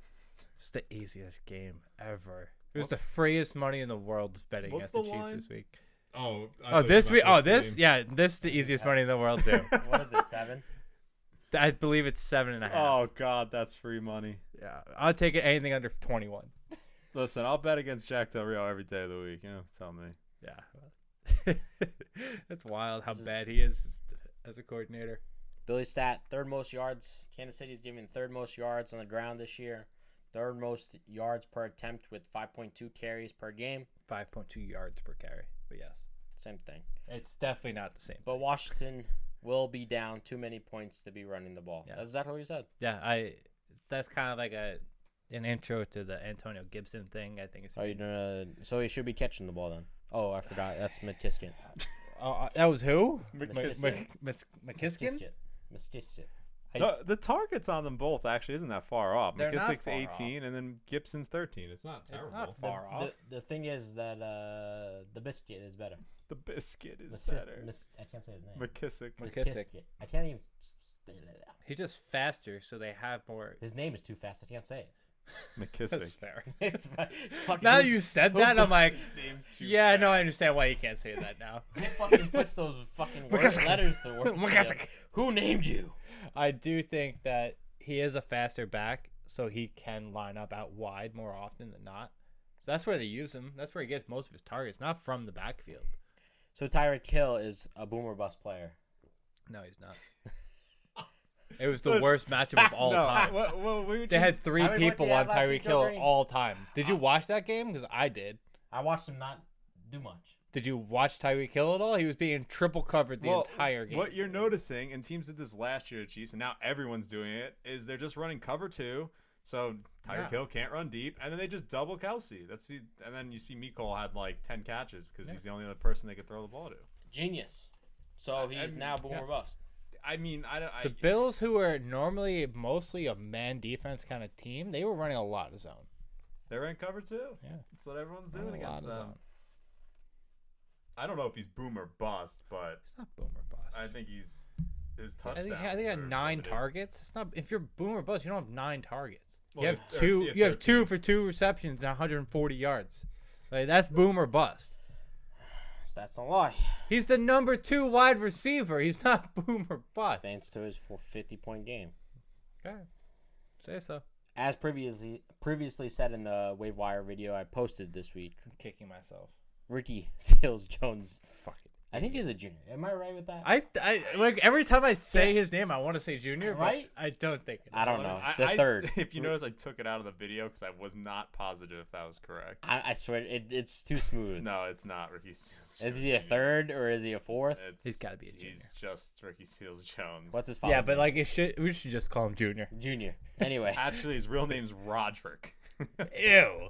It's the easiest game ever. It was the freest money in the world was betting What's against the the Chiefs line? this week. oh, Oh, this week. Oh, this. Yeah, this is the easiest money in the world too. What is it, 7? I believe it's 7.5. Oh God, that's free money. Yeah, I'll take it anything under 21. Listen, I'll bet against Jack Del Rio every day of the week. Tell me. Yeah. That's wild how bad he is as a coordinator. Billy Stat, third most yards. Kansas City's giving third most yards on the ground this year. Third most yards per attempt with 5.2 carries per game. 5.2 yards per carry. But yes. Same thing. It's definitely not the same But thing. Washington will be down too many points to be running the ball. Yeah. That's exactly what you said. Yeah, that's kind of like an intro to the Antonio Gibson thing. I think it's. Oh, you're gonna. So he should be catching the ball then. Oh, I forgot. That's McKissick. That was who? McKissick. McKissick? McKissick. The targets on them both actually isn't that far off. They're not McKissick's far 18 and then Gibson's 13. It's not terrible. not far off. The thing is that the biscuit is better. The biscuit is Missis- better. I can't say his name. McKissick. McKissick. I can't even. He's just faster, so they have more. His name is too fast. I can't say it. McKissick. That's fair. It's fucking. Now that you said that, I'm like, Name's too yeah, no, I fast. understand why you can't say that now. Who fucking puts those fucking McKissick. letters to work? McKissick. Who named you? I do think that he is a faster back, so he can line up out wide more often than not. So that's where they use him. That's where he gets most of his targets, not from the backfield. So Tyreek Hill is a boomer bust player. No, he's not. It was the worst matchup of all time. They had three How many points people he on had last Tyreek week, Joe Hill Green? all time. Did you watch that game? Because I did. I watched him not do much. Did you watch Tyreek Hill at all? He was being triple covered the entire game. What you're noticing, and teams did this last year, Chiefs, and now everyone's doing it, is they're just running cover 2. So Tyreek Hill can't run deep, and then they just double Kelsey. And then you see Mecole had like 10 catches because he's the only other person they could throw the ball to. Genius. So he's now boomer bust. I mean, The Bills, who are normally mostly a man defense kind of team, they were running a lot of zone. They ran cover 2. Yeah. That's what everyone's doing Running a against lot of them. zone. I don't know if he's boom or bust, but It's not boomer bust. I think his I touchdowns. think he had are 9 limited. targets. It's not if you're boomer bust, you don't have 9 targets. Well, you have or- two. yeah, You have 13. 2 for 2 receptions and 140 yards. Like, that's boomer bust. That's a lie. He's the number 2 wide receiver. He's not boomer bust. Thanks to his 50-point game. Okay, say so. As previously said in the waiver wire video I posted this week, I'm kicking myself. Ricky Seals-Jones. Fuck it. I think he's a junior. Am I right with that? I like every time I say his name, I want to say Junior, Right? but I don't think it. I don't know. I- The third. If you notice, I took it out of the video because I was not positive if that was correct. I swear it's too smooth. No, it's not Ricky Seals. Is he a third or is he a fourth? He's gotta be a junior. He's just Ricky Seals Jones. What's his father's Yeah, but name? like we should just call him Junior. Junior. Anyway. Actually, his real name's Roderick. Ew.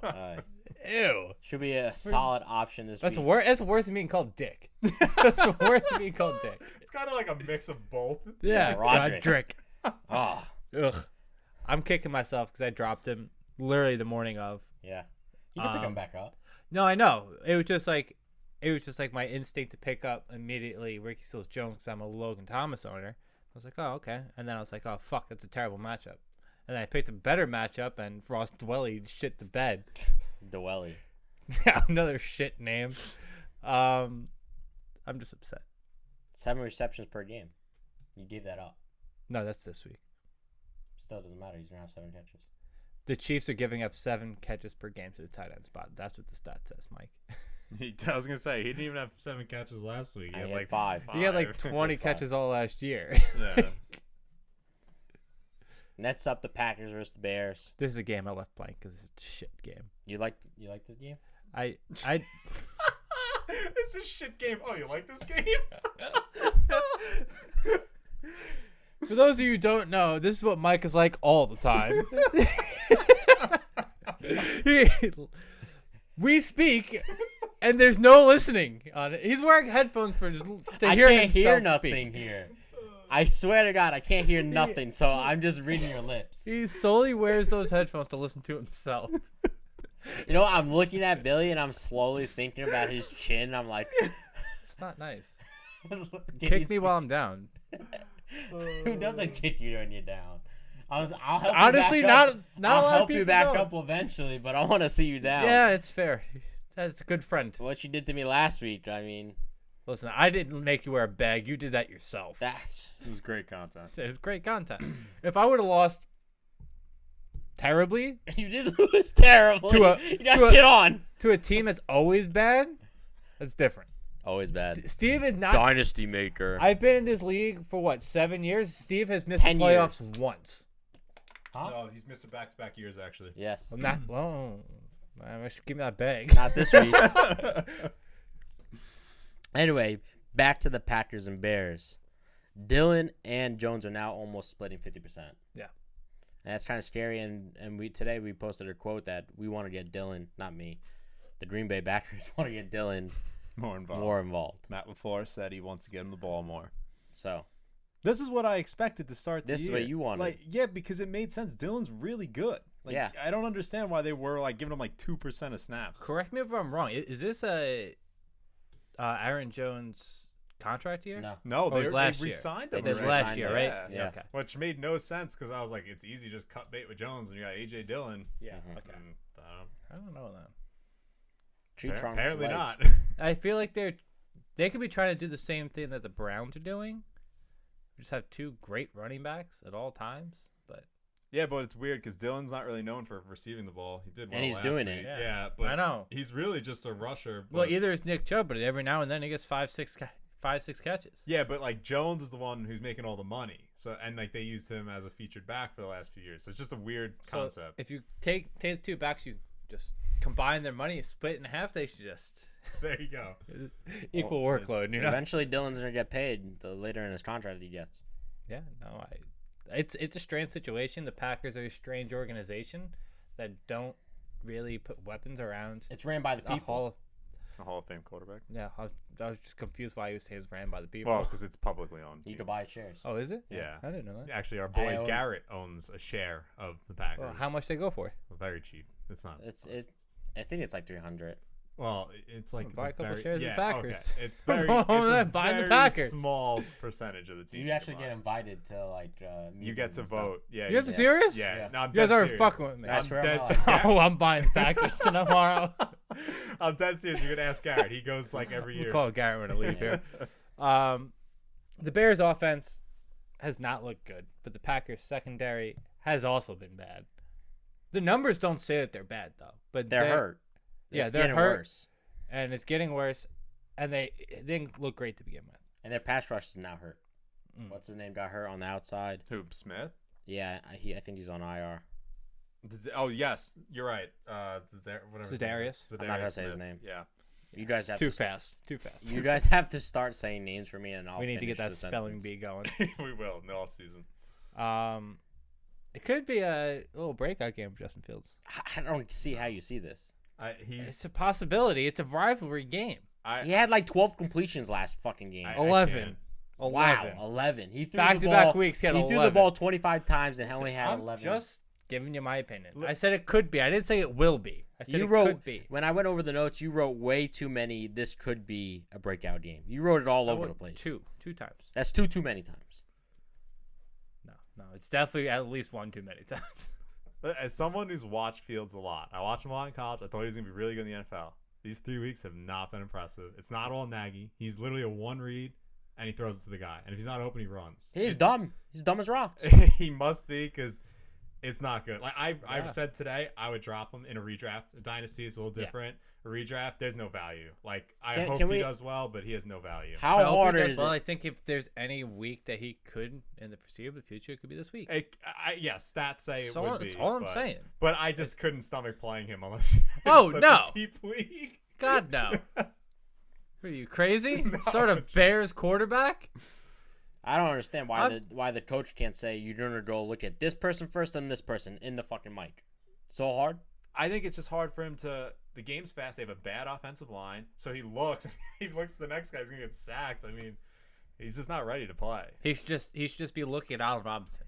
Ew. Should be a solid option this That's week. worse. That's worse than being called Dick. That's worse than being called Dick. It's kind of like a mix of both. Yeah, Roderick. Roderick. Oh, Ugh. I'm kicking myself because I dropped him literally the morning of. yeah. You can pick him back up. No, I know. It was just like my instinct to pick up immediately Ricky Seals Jones because I'm a Logan Thomas owner. I was like, oh, okay. And then I was like, oh, fuck, that's a terrible matchup. And then I picked a better matchup, and Ross Dwelly shit the bed. Dwelly. Another shit name. I'm just upset. 7 receptions per game. You gave that up. No, that's this week. Still doesn't matter. He's going to have 7 catches. The Chiefs are giving up 7 catches per game to the tight end spot. That's what the stat says, Mike. I was gonna say he didn't even have 7 catches last week. He I had had like 5. He had like 20 Five. catches all last year. Yeah. Next up, the Packers versus the Bears. This is a game I left blank because it's a shit game. You like this game? I This is a shit game. Oh, you like this game? For those of you who don't know, this is what Mike is like all the time. We speak, and there's no listening on it. He's wearing headphones to I hear can't himself hear speak. nothing here. I swear to God, I can't hear nothing, so I'm just reading your lips. He solely wears those headphones to listen to himself. You know, I'm looking at Billy, and I'm slowly thinking about his chin. I'm like, It's not nice. Can Kick you me while I'm down. Who doesn't kick you when you're down? I'll help Honestly, you back up. not a I'll lot of help you people back don't. up eventually, but I want to see you down. Yeah, it's fair. That's a good friend. What you did to me last week, I mean, Listen, I didn't make you wear a bag. You did that yourself. that's It was great content. It was great content. If I would have lost terribly You did lose terribly. You got shit on. to a team that's always bad, that's different. Always bad. Steve is not. Dynasty maker. I've been in this league for what, 7 years? Steve has missed the 10 playoffs years. once. Huh? No, he's missed it back-to-back years actually. Yes. I'm not. Well, I should give me that bag. Not this week. Anyway, back to the Packers and Bears. Dillon and Jones are now almost splitting 50%. Yeah. And that's kind of scary. And today we posted a quote that we want to get Dillon, not me. The Green Bay Packers want to get Dillon More involved. Matt LaFleur said he wants to get him the ball more. So This is what I expected to start the This is year. what you wanted. Like, yeah, because it made sense. Dillon's really good. Like, Yeah. I don't understand why they were like giving him like 2% of snaps. Correct me if I'm wrong. Is this a Aaron Jones contract year? no. No, Oh, it was they last year. re-signed They him. did This already. last year, Yeah. right? Yeah. Okay. Which made no sense because I was like, it's easy just cut bait with Jones when you got AJ Dillon. Yeah. Mhm. Okay. And, I don't know that. Tree trunks apparently lights. not. I feel like they could be trying to do the same thing that the Browns are doing. Just have two great running backs at all times. But Yeah, but it's weird because Dillon's not really known for receiving the ball. He did well And he's last doing week. it. Yeah, but I know. he's really just a rusher. But, Well, either it's Nick Chubb, but every now and then he gets 5-6 catches. yeah, but like Jones is the one who's making all the money. So and like they used him as a featured back for the last few years. So it's just a weird So concept. if you take the two backs, you just combine their money, split it in half. They should just There you go. equal Well, workload. You know. Eventually, Dillon's gonna get paid the later in his contract he gets. Yeah. No. It's a strange situation. The Packers are a strange organization that don't really put weapons around. It's ran by the a people. hall. A Hall of Fame quarterback. Yeah. I was just confused why he was saying it was ran by the people. Well, because it's publicly owned. You can buy shares. Oh, is it? Yeah. I didn't know that. Actually, our I boy own- Garrett owns a share of the Packers. Well, how much they go for? Very cheap. It's not. I think it's like 300. Well, it's like Buy a couple very, shares of yeah, Packers. Okay. It's very, Come on, it's a then, buy the very Packers. small percentage of the team. You actually can get buy. invited to like. You get to vote. Yeah. You guys are yeah. serious? Yeah. Yeah. No, I'm You guys dead are serious. fucking with me. I I'm swear dead I'm serious. not. Oh, I'm buying the Packers tomorrow. I'm dead serious. You could ask Garrett. He goes like every year. We'll call Garrett when I leave here. The Bears' offense has not looked good, but the Packers' secondary has also been bad. The numbers don't say that they're bad though, but They're hurt. Yeah, It's they're getting hurt. worse. and it's getting worse. And they didn't look great to begin with. And their pass rush is now hurt. Mm. What's his name? Got hurt on the outside. Who, Smith? Yeah, I think he's on IR. Oh, yes. You're right. Whatever. Za'Darius? I'm not gonna say his name. Yeah. You guys have Too to fast. Too fast. You guys have to start saying names for me, and I'll. We need to get finish that the spelling sentence. bee going. We will in the off season. It could be a little breakout game for Justin Fields. I don't see how you see this. It's a possibility. It's a rivalry game. He had like 12 completions last fucking game. 11. Wow, 11. He threw Back the to ball. back weeks. He had He 11. threw the ball 25 times and only had I'm 11. just giving you my opinion. I said it could be. I didn't say it will be. I said You it wrote could be. when I went over the notes. You wrote way too many. This could be a breakout game. You wrote it all I over wrote the place. Two times. That's too many times. No, it's definitely at least one too many times. As someone who's watched Fields a lot, I watched him a lot in college. I thought he was gonna be really good in the NFL. These 3 weeks have not been impressive. It's not all Nagy. He's literally a one read, and he throws it to the guy. And if he's not open, he runs. He's dumb. He's dumb as rocks. He must be because it's not good. Like Yeah. I've said today, I would drop him in a redraft. A dynasty is a little different. A redraft, there's no value. Like I hope he does well, but he has no value. How I hope he hard does is well. it? I think if there's any week that he could in the foreseeable future, it could be this week. Yes, stats say it So would be. that's all I'm but- saying. But I just couldn't stomach playing him unless you're in Oh, such no. a deep league. God, no. Are you crazy? No, Start a just- Bears quarterback? I don't understand why the coach can't say you're gonna go look at this person first and this person in the fucking mic. So hard. I think it's just hard for him to. The game's fast. They have a bad offensive line, so he looks. He looks at the next guy. He's gonna get sacked. I mean, he's just not ready to play. He should just be looking at Allen Robinson.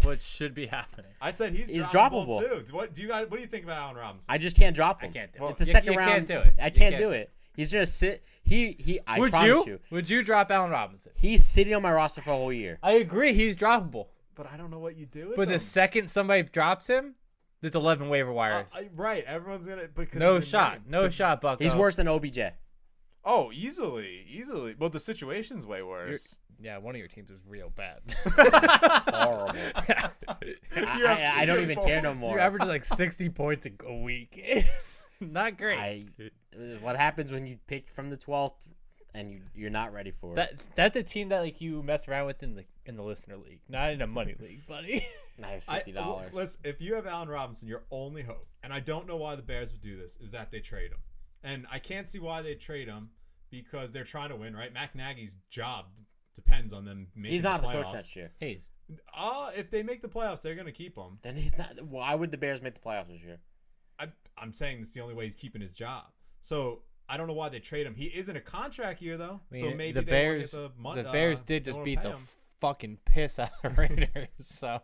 What should be happening? I said he's droppable. too. What do you think about Allen Robinson? I just can't drop him. I can't do Well, it. It's a You- second you round. can't do it. I You can't do it. He's gonna sit. I Would promise you? you. Would you drop Allen Robinson? He's sitting on my roster for a whole year. I agree. He's droppable. But I don't know what you do with But him. the second somebody drops him, there's 11 waiver wires. Right, everyone's gonna because No he's a shot. name. No 'Cause- shot, Bucko. He's worse than OBJ. Oh, easily. Well, the situation's way worse. Yeah, one of your teams is real bad. It's horrible. I don't even care no more. You average like 60 points a week. It's not great. What happens when you pick from the 12th and you're not ready for it? That's a team that like you mess around with in the listener league, not in a money league, buddy. Now it's $50. Listen, if you have Allen Robinson, your only hope, and I don't know why the Bears would do this, is that they trade him. And I can't see why they trade him because they're trying to win, right? Matt Nagy's job depends on them making He's not the the playoffs. coach next year. If they make the playoffs, they're going to keep him. Then he's not. Why would the Bears make the playoffs this year? I'm saying it's the only way he's keeping his job. So I don't know why they trade him. He is in a contract year though, so maybe the Bears. The Bears did just beat the fucking piss out of the Raiders. So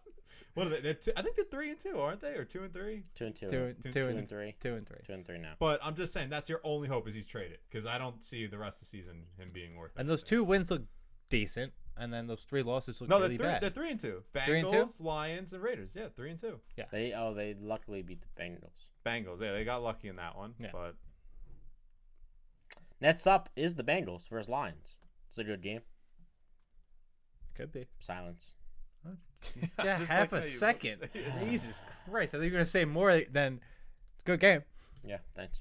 what are they? I think they're 3-2, aren't they? Or 2-3? 2-2. 2-3. 2-3. 2-3 now. But I'm just saying that's your only hope is he's traded because I don't see the rest of the season him being worth it. And those 2 wins look decent, and then those 3 losses look really bad. They're 3-2. 3-2? Bengals, Lions, and Raiders. Yeah, 3-2. Yeah. They luckily beat the Bengals. Bengals. Yeah, they got lucky in that one. Yeah. But Next up is the Bengals versus Lions. It's a good game. Could be. Silence. Yeah, just half like a how you second. would say it. Jesus Christ! I think you're gonna say more than it's a good game. Yeah, thanks.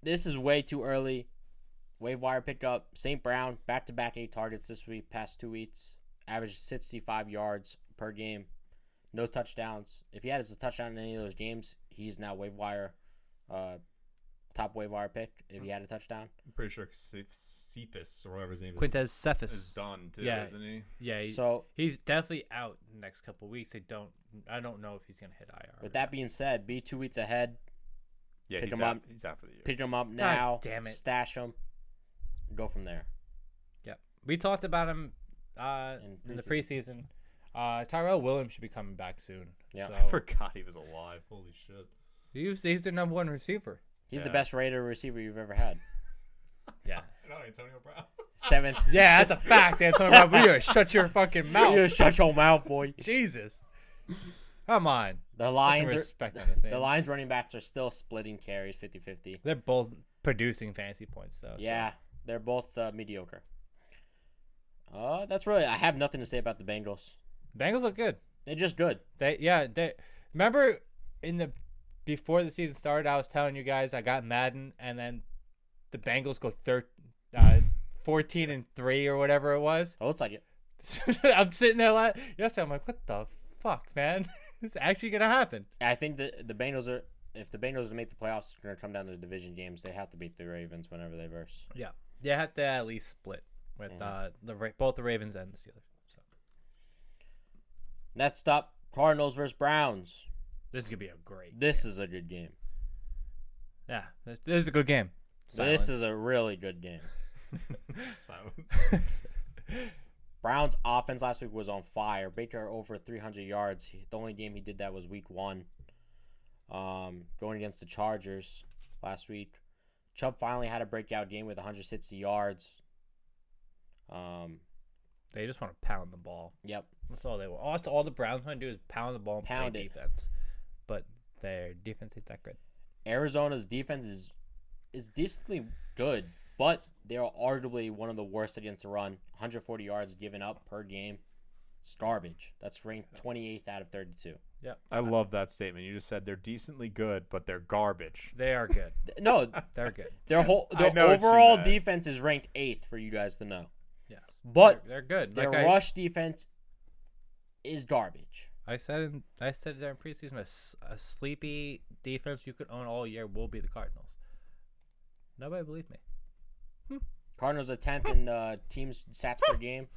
This is way too early. Wave wire pickup. St. Brown back-to-back 8 targets this week. Past 2 weeks, averaged 65 yards per game. No touchdowns. If he had a touchdown in any of those games, he's now wave wire, top wave wire pick. If he had a touchdown, I'm pretty sure Cephas or whatever his name Quintez is Cephas. done too, Yeah. isn't he? Yeah. so He's definitely out the next couple of weeks. I don't know if he's gonna hit IR. with that being said, be 2 weeks ahead. Yeah, Pick he's him out. up. He's out for the year. Pick him up now. damn it. Stash him. Go from there. Yep. We talked about him in the preseason. Tyrell Williams should be coming back soon. Yeah. So I forgot he was alive. Holy shit. he's the number 1 receiver. He's the Yeah. best Raider receiver you've ever had. Yeah. No, Antonio Brown. 7th. Yeah, that's a fact, Antonio Brown. We gotta shut your fucking mouth. You shut your mouth, boy. Jesus. Come on. The Put the Lions respect on his name. the Lions running backs are still splitting carries 50-50. They're both producing fantasy points though. Yeah, they're both mediocre. That's really I have nothing to say about the Bengals. Bengals look good. They're just good. They remember before the season started, I was telling you guys I got Madden, and then the Bengals go 14-3 or whatever it was. Oh, looks like it. I'm sitting there yesterday. I'm like, what the fuck, man? This is actually gonna happen. I think that the Bengals are. If the Bengals are to make the playoffs, it's going to come down to the division games. They have to beat the Ravens whenever they verse. Yeah, they have to at least split with both the Ravens and the Steelers. So Next up, Cardinals versus Browns. this is gonna be a great. This is a good game. Yeah, this is a good game. This is a really good game. Silent. Browns' offense last week was on fire. Baker over 300 yards. The only game he did that was week 1. Going against the Chargers last week. Chubb finally had a breakout game with 160 yards. They just want to pound the ball. Yep. That's all they want. All the Browns want to do is pound the ball and Pound play it. defense. But their defense ain't that good. Arizona's defense is decently good, but they're arguably one of the worst against the run. 140 yards given up per game. It's garbage. That's ranked 28th out of 32. Yeah, I love that statement. You just said they're decently good, but they're garbage. they are good. No, They're good. their I know what you overall meant. defense is ranked 8th for you guys to know. Yes, But they're good. their Like rush defense is garbage. I said during preseason, a sleepy defense you could own all year will be the Cardinals. Nobody believed me. Cardinals are 10th in teams stats per game,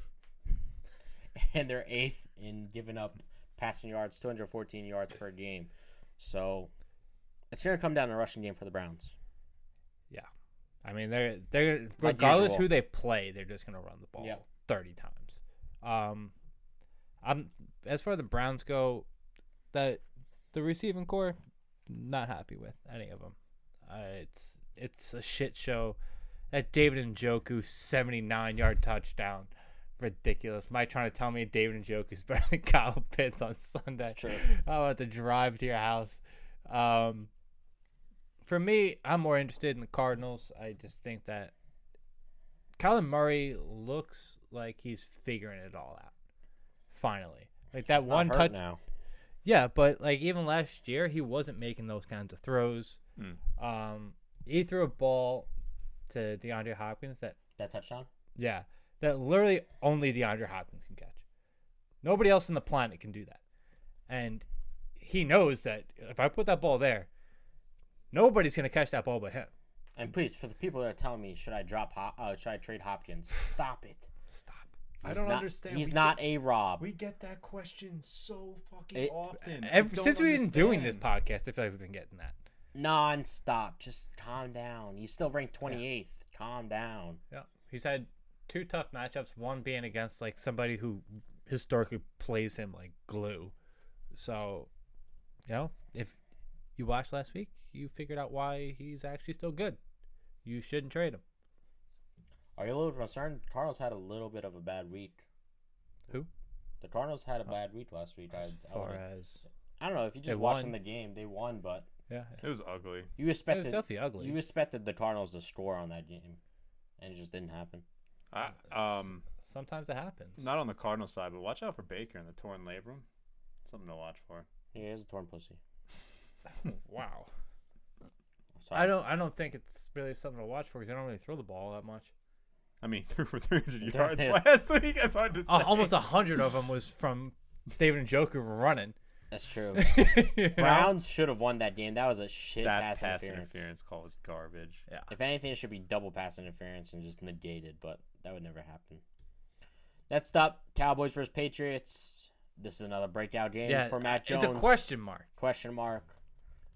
and they're 8th in giving up passing yards, 214 yards per game. So it's going to come down to a rushing game for the Browns. Yeah, I mean they're Like regardless usual. who they play, they're just gonna run the ball Yep. 30 times. I'm as far as the Browns go, the receiving core, not happy with any of them. It's a shit show. That David Njoku 79-yard touchdown, ridiculous. Mike trying to tell me David Njoku's better than Kyle Pitts on Sunday. It's true. I'll have to drive to your house. For me, I'm more interested in the Cardinals. I just think that Kyler Murray looks like he's figuring it all out. Finally. Like that He's one not hurt touch. now. Yeah, but like even last year, he wasn't making those kinds of throws. He threw a ball to DeAndre Hopkins that touchdown? that literally only DeAndre Hopkins can catch. Nobody else on the planet can do that. And he knows that if I put that ball there, nobody's going to catch that ball but him. And please, for the people that are telling me, should I trade Hopkins? Stop it. Stop. I don't understand. He's not a Rob. We get that question so fucking often. Since we've been doing this podcast, I feel like we've been getting that. Non-stop. Just calm down. He's still ranked 28th. Calm down. Yeah. He's had 2 tough matchups, one being against like somebody who historically plays him like glue. So, if you watched last week, you figured out why he's actually still good. You shouldn't trade him. Are you a little concerned? Cardinals had a little bit of a bad week. Who? The Cardinals had a bad week last week. As far as I don't know if you just watching the game, they won, but yeah, It was ugly. you expected it was definitely ugly. You expected the Cardinals to score on that game, and it just didn't happen. Sometimes it happens. Not on the Cardinal side, but watch out for Baker and the torn labrum. Something to watch for. He is a torn pussy. Wow. Sorry. I don't think it's really something to watch for because they don't really throw the ball that much. I mean, threw for 300 yards Yeah. last week. That's hard to say. Almost 100 of them was from David Njoku running. That's true. You know? Browns should have won that game. That was a shit That pass interference. call was garbage. Yeah. If anything, it should be double pass interference and just negated, but that would never happen. Next up, Cowboys versus Patriots. This is another breakout game for Matt Jones. It's a question mark. Question mark.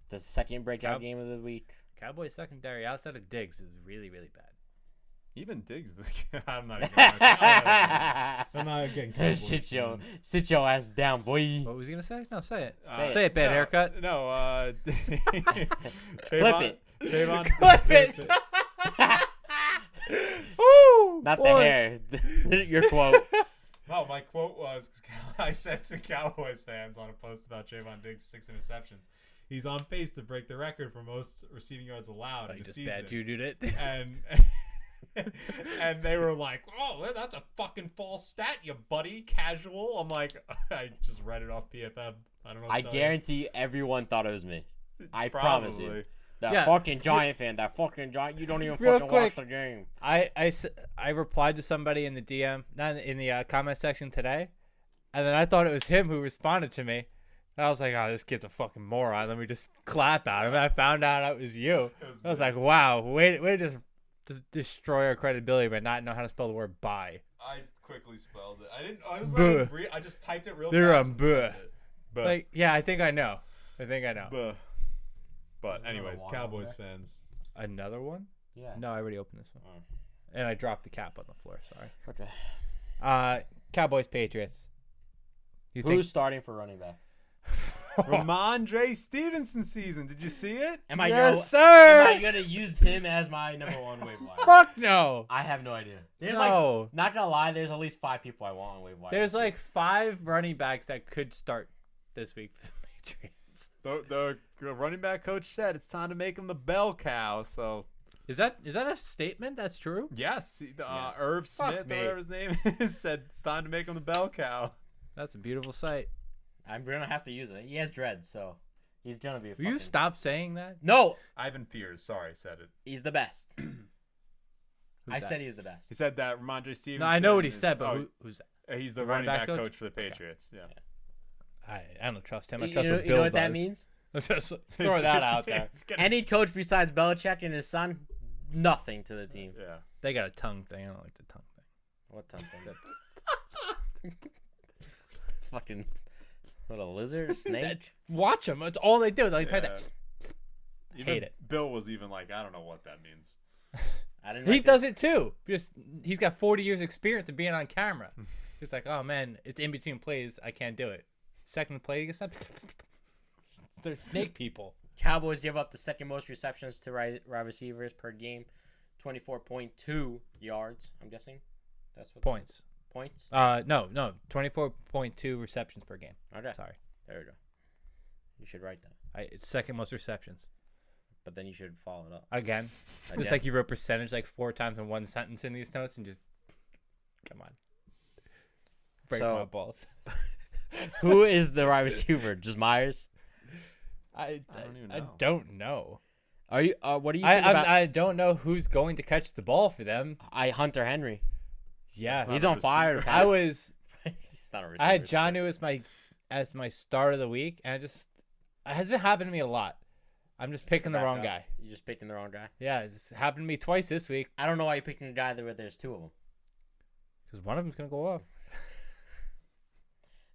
The second breakout game of the week. Cowboys secondary outside of Diggs is really, really bad. Even Diggs. I'm not even. I'm not getting Cowboys. Sit your ass down, boy. What was he gonna say? No, say it. Say it, bad haircut. No, Clip it. Trayvon. Clip it. Woo! Not the hair. Your quote. No, my quote was, I said to Cowboys fans on a post about Trayvon Diggs' 6 interceptions, he's on pace to break the record for most receiving yards allowed in the season. Bad Juju did. And they were like, oh, that's a fucking false stat, you buddy. Casual. I'm like, I just read it off PFF. I don't know what to tell you. Guarantee everyone thought it was me. I promise you. Probably. That fucking Giant fan. That fucking Giant. You don't even Real fucking quick. watch the game. I replied to somebody in the DM, not in the comment section today, and then I thought it was him who responded to me. And I was like, oh, this kid's a fucking moron. Let me just clap at him. And I found out it was you. I was like, wow, way to just destroy our credibility by not know how to spell the word bye. I quickly spelled it. I didn't. I was Buh. like, I just typed it real They're fast. on and buh. sent it. Like, yeah, I think I know. Buh. But anyways, one Cowboys over fans. Another one? Yeah. No, I already opened this one. Oh. And I dropped the cap on the floor. Sorry. Okay. Cowboys, Patriots. Who's starting for running back? Ramondre Stevenson season. Did you see it? Am I gonna use him as my number one waiver wire? Fuck no. I have no idea. There's No. not gonna lie, there's at least 5 people I want on waiver wire. There's like 5 running backs that could start this week for the Patriots. The running back coach said it's time to make him the bell cow. So Is that a statement that's true? yes, Yes. Irv Fuck Smith, me. or whatever his name is, said it's time to make him the bell cow. That's a beautiful sight. I'm gonna have to use it. He has dreads, so he's gonna be a Will you stop saying that? No! Ivan Fears. Sorry, said it. He's the best. I that? said he was the best. He said that Ramondre Stevenson. No, I know what he is- said, but who's that? he's the the running back coach for the Patriots. Yeah. I don't trust him. I You trust know, what you Bill know what does. that means? Just throw that out there. It's gonna- Any coach besides Belichick and his son, nothing to the team. Yeah. They got a tongue thing. I don't like the tongue thing. What time thing? Fucking what, a lizard, a snake? Watch them. It's all they do. They type Yeah. that. Even Hate it. Bill was even like, I don't know what that means. I didn't. He like does it too. He's got 40 years experience of being on camera. He's like, oh man, it's in between plays. I can't do it. Second play, he gets up. They're snake people. Cowboys give up the second most receptions to wide receivers per game, 24.2 yards. I'm guessing that's what Points. Points. No, 24.2 receptions per game. Okay. Sorry, There we go. You should write that. it's second most receptions. but then you should follow it up. Again. Just Again. like you wrote percentage like 4 times in one sentence in these notes and just come on. Break So- my balls. Who is the wide receiver? Just Myers? I don't even I know. don't know. Are you? What do you think about I don't know who's going to catch the ball for them. Hunter Henry? Yeah. That's He's not a on fire. receiver. I was He's not a receiver. I had Jonu as my start of the week, and it has been happening to me a lot. I'm just picking the wrong guy. You just picking the wrong guy. Yeah, it's happened to me twice this week I don't know why you're picking a guy where there's 2 of them. because one of them's gonna go off.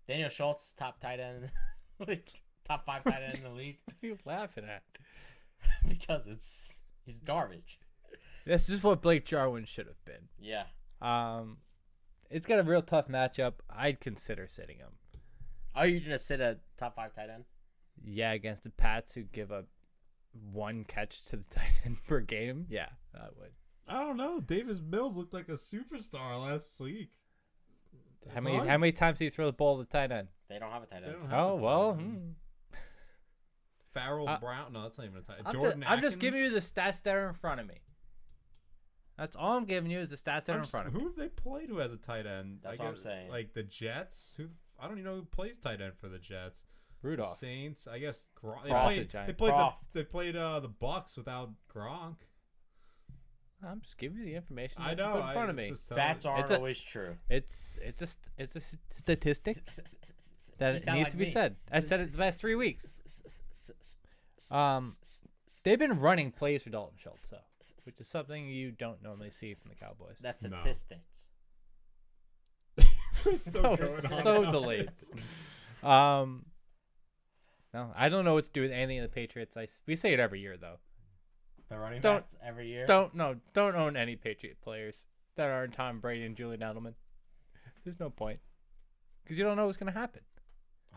Daniel Schultz, top tight end in the league. Top 5 tight end in the league. What are you laughing at? Because he's garbage. That's just what Blake Jarwin should have been. Yeah. It's got a real tough matchup. I'd consider sitting him. Are you gonna sit a top 5 tight end? Yeah, against the Pats who give up 1 catch to the tight end per game. Yeah, I would. I don't know. Davis Mills looked like a superstar last week. How many times do you throw the ball to the tight end? They don't have a tight They end. don't have Oh a tight well. end. Farrell Brown. No, that's not even a tight end. I'm Jordan just Atkins? giving you the stats that are in front of me. That's all I'm giving you is the stats that are in front of me. Who have they played who has a tight end? That's what I'm saying. Like the Jets. I don't even know who plays tight end for the Jets. Rudolph. Saints. I guess Gronk. Croft. They played Croft. the Bucks without Gronk. I'm just giving you the information I that's know. in front of me. Facts aren't It's a- always true. It's a statistic that it needs to be said. I said it the last 3 weeks. They've been running plays for Dalton Schultz, though, which is something you don't normally see from the Cowboys. That's No. statistics. We're still That going was on. so delayed. No, I don't know what to do with anything in the Patriots. We say it every year, though. The running Don't- backs every year. Don't own any Patriot players that aren't Tom Brady and Julian Edelman. There's no point because you don't know what's gonna happen.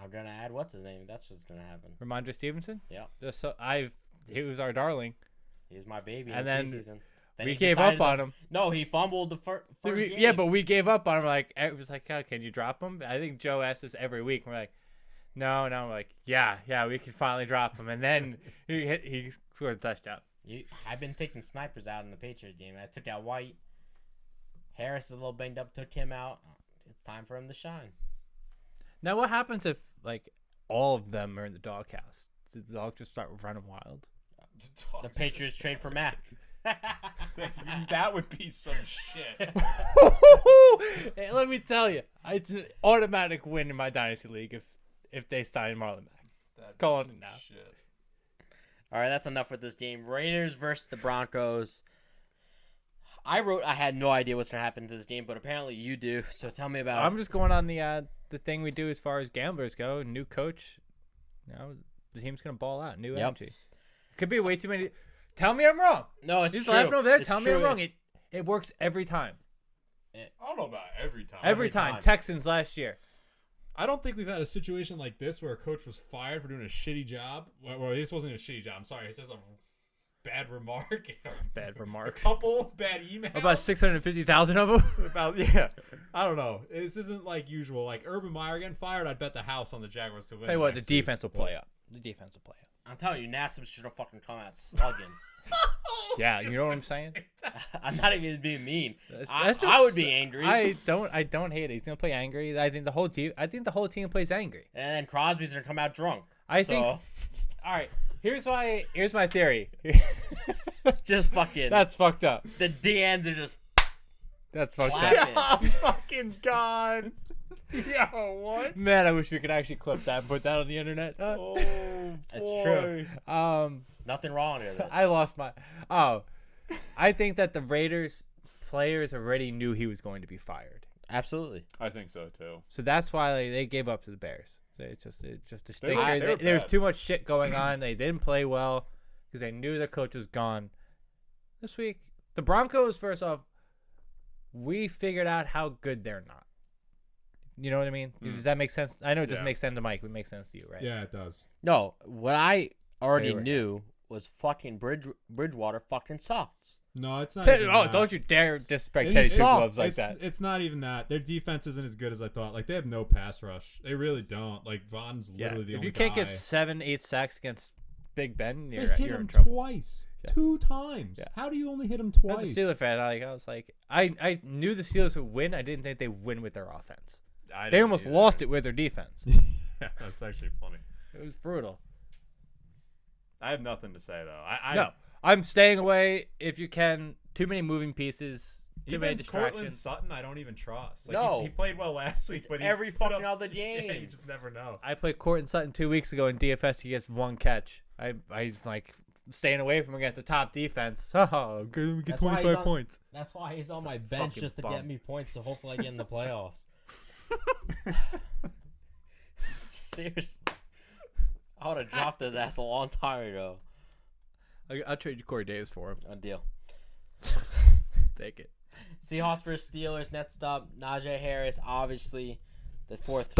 I'm gonna add what's his name. That's what's gonna happen. Ramondre Stevenson. Yeah. He was our darling. He's my baby. And in then preseason. we he gave decided up on him. No, he fumbled the first game. Yeah, but we gave up on him. Like it was like, oh, can you drop him? I think Joe asks us every week. We're like, no. We're like, yeah, we can finally drop him. And then he scored a touchdown. I've been taking snipers out in the Patriots game. I took out White. Harris is a little banged up. Took him out. It's time for him to shine. Now, what happens if like all of them are in the doghouse? Does the dog just start running wild? The Patriots trade for Mac. That would be some shit. Hey, let me tell you, it's an automatic win in my dynasty league if they sign Marlon Mack. That'd be Calling some it now. Shit. All right, that's enough with this game. Raiders versus the Broncos. I had no idea what's gonna happen to this game, but apparently you do. So tell me about. I'm just going on the thing we do as far as gamblers go. New coach, the team's gonna ball out. New energy. Could be way too many. Tell me I'm wrong. No, it's He's true. laughing over there. It's Tell me true. I'm wrong. It works every time. I don't know about every time. Every time. Texans last year. I don't think we've had a situation like this where a coach was fired for doing a shitty job. Well, this wasn't a shitty job. I'm sorry. It says a bad remark. Bad remarks. Couple bad emails. About 650,000 of them. I don't know. This isn't like usual. Like Urban Meyer getting fired, I'd bet the house on the Jaguars to win. Tell you what, the next week. defense will play up. The defense will play up. I'm telling you, Nassib should have fucking come out slugging. Yeah, you know what I'm saying? I'm not even being mean. That's I would be angry. I don't hate it. He's gonna play angry. I think the whole team plays angry. And then Crosby's gonna come out drunk. I think. So, All right. Here's my theory. just fucking. That's fucked up. The DNs are just That's fucked up. clapping. I'm fucking gone. Yo, what? Man, I wish we could actually clip that and put that on the internet. Oh, That's true. Um, Nothing wrong with it. I lost my. Oh, I think that the Raiders players already knew he was going to be fired, Absolutely. I think so too. so that's why they gave up to the Bears. It's just a They stinker. were- they were There was bad. too much shit going on. They didn't play well because they knew their coach was gone. This week, the Broncos. First off, we figured out how good they're not. You know what I mean? Does that make sense? I know it doesn't Yeah. make sense to Mike, but it makes sense to you, right? Yeah, it does. No, what I already They were- knew was fucking Bridgewater fucking sucked. No, it's not. Oh, even that. don't you dare disrespect It's- Teddy it's- Two Gloves like it's, that. It's not even that. Their defense isn't as good as I thought. Like they have no pass rush. They really don't. Like Vaughn's Yeah. literally the If only you can't guy. get 7-8 sacks against Big Ben, They you're hit in him trouble. twice. Yeah. 2 times. Yeah. How do you only hit him I twice? was a Steelers fan. I was like, I knew the Steelers would win. I didn't think they would win with their offense. They almost lost it with their defense. Yeah, that's actually funny. It was brutal. I have nothing to say though. No, I'm staying away if you can. Too many moving pieces. Too many Even Cortland distractions. Sutton, I don't even trust. Like, No. he played well last week, but every put fucking other game. Yeah, you just never know. I played Cortland Sutton 2 weeks ago in DFS. He gets 1 catch. I like staying away from him against the top defense. Oh, we get That's why 25 he's on- points. That's why he's on my bench fucking just to bum. get me points. So hopefully I get in the playoffs. Seriously, I would have dropped his ass a long time ago. I'll trade you Corey Davis for him. A deal. Take it. Seahawks versus Steelers. Next up, Nadja Harris, obviously the fourth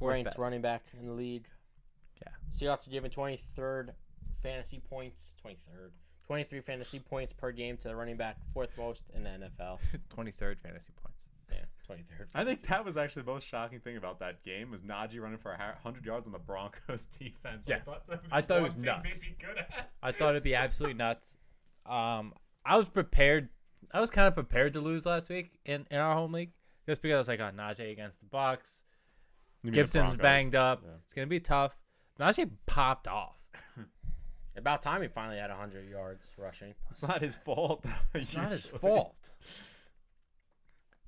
ranked best. running back in the league. Yeah. Seahawks are given 23rd fantasy points. 23 fantasy points per game to the running back, 4th most in the NFL. 23rd fantasy points. Yeah, 23rd. I think that was actually the most shocking thing about that game was Najee running for 100 yards on the Broncos defense. Yeah. I thought it was one thing nuts. they'd be good at. I thought it'd be absolutely nuts. I was prepared. I was kind of prepared to lose last week in our home league just because I was like, on Najee against the Bucks. Gibson's banged up. Yeah. It's gonna be tough. Najee popped off. About time he finally had 100 yards rushing. It's not his fault. It's not his fault.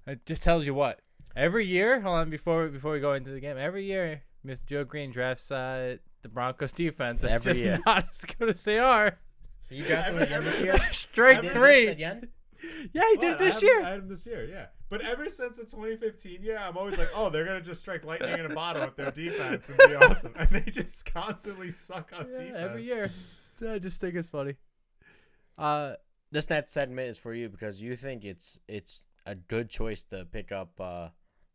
It just tells you what. Every year, hold on, before we go into the game, every year, Mr. Joe Green drafts the Broncos defense. It's Every just year. not as good as they are. You drafted him again this year? Straight Did three. this again? Yeah, he did What? this I year. had him this year, yeah. But ever since the 2015 year, I'm always like, oh, they're going to just strike lightning in a bottle with their defense and be awesome. And they just constantly suck on defense. Every year. I just think it's funny. This next segment is for you because you think it's a good choice to pick up,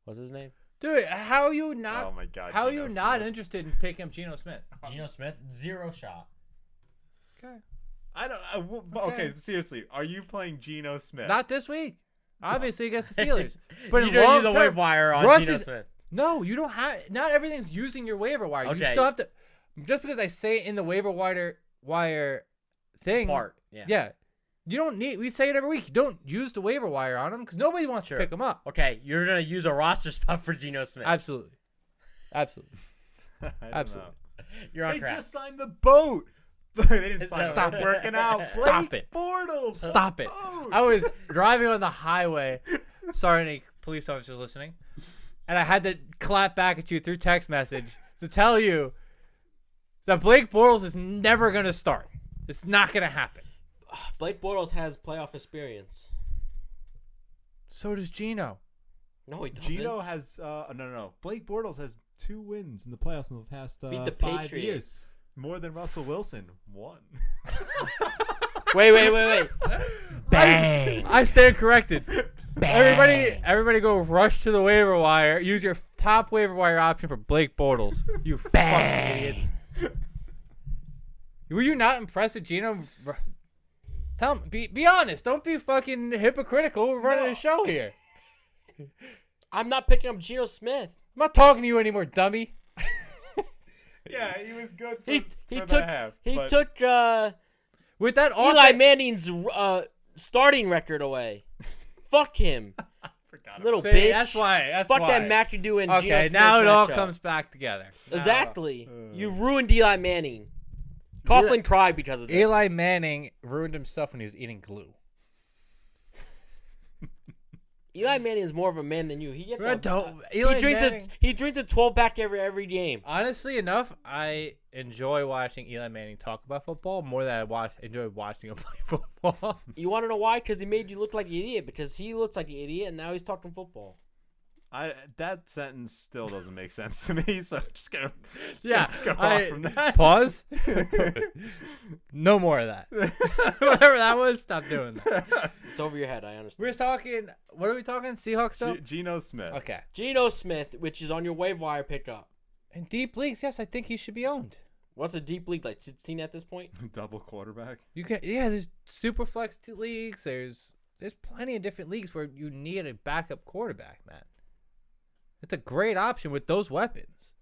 what's his name? Dude, how are you not? Oh, my God. How are Geno you not Smith. interested in picking up Geno Smith? Geno Smith, 0 shot. Okay. I don't. Okay, seriously. Are you playing Geno Smith? Not this week. Obviously against the Steelers. But you in don't use a long waiver term, wire on Russ Geno is- Smith. No, you don't have. Not everything's using your waiver wire. You Okay. still have to. Just because I say it in the waiver wire thing. Part. Yeah. Yeah. You don't need. We say it every week. You don't use the waiver wire on them because nobody wants Sure. to pick them up. Okay, you're going to use a roster spot for Geno Smith. Absolutely. Absolutely. I don't Absolutely. know. You're on They crap. just signed the boat. They didn't sign Stop the it. working out. Stop Blake it. Bortles. Stop it. Boat. I was driving on the highway. Sorry, any police officers listening. And I had to clap back at you through text message to tell you that Blake Bortles is never going to start. It's not going to happen. Blake Bortles has playoff experience. So does Geno. No, he doesn't. Gino has no. Blake Bortles has 2 wins in the playoffs in the past Beat the 5 Patriots. years. more than Russell Wilson. 1. Wait. Bang. I stand corrected. Everybody go rush to the waiver wire. Use your top waiver wire option for Blake Bortles. You fucking idiots. Were you not impressed with Geno? Tell me, be honest. Don't be fucking hypocritical. We're running a show here. I'm not picking up Geno Smith. I'm not talking to you anymore, dummy. Yeah, he was good for, He for took the half. he but took With that Eli offense, Manning's starting record away. Fuck him, I forgot about little See, bitch. That's why. That's Fuck why. that McAdoo and Geno Okay, Smith now it all matchup. comes back together. Exactly. You ruined Eli Manning. Coughlin cried because of this. Eli Manning ruined himself when he was eating glue. Eli Manning is more of a man than you. He gets Bro, a, don't- he Eli drinks Manning- he drinks a 12-pack every game. Honestly enough, I enjoy watching Eli Manning talk about football more than I enjoy watching him play football. You want to know why? Because he made you look like an idiot. Because he looks like an idiot, and now he's talking football. that sentence still doesn't make sense to me, so I'm just gonna go off I- from that. Pause. No more of that. Whatever that was, stop doing that. It's over your head. I understand. We're talking. What are we talking? Seahawks stuff. Geno Smith. Okay. Geno Smith, which is on your waiver wire pickup. In deep leagues, yes, I think he should be owned. What's a deep league, like 16 at this point? Double quarterback. You can, yeah. There's super flex leagues. There's plenty of different leagues where you need a backup quarterback, man. It's a great option with those weapons.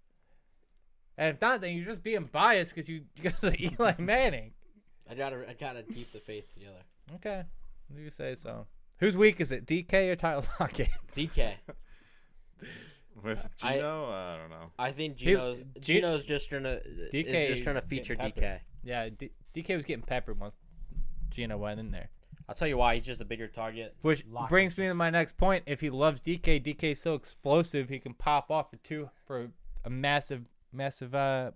And if not, then you're just being biased because you got Eli Manning. I gotta keep the faith together. Okay, you say so. Whose week is it? DK or Tyler Lockett? DK. With Gino, I don't know. I think Gino's just gonna feature DK. Yeah, DK was getting peppered once Gino went in there. I'll tell you why. He's just a bigger target. Which brings me to my next point. If he loves DK, DK's so explosive he can pop off for a massive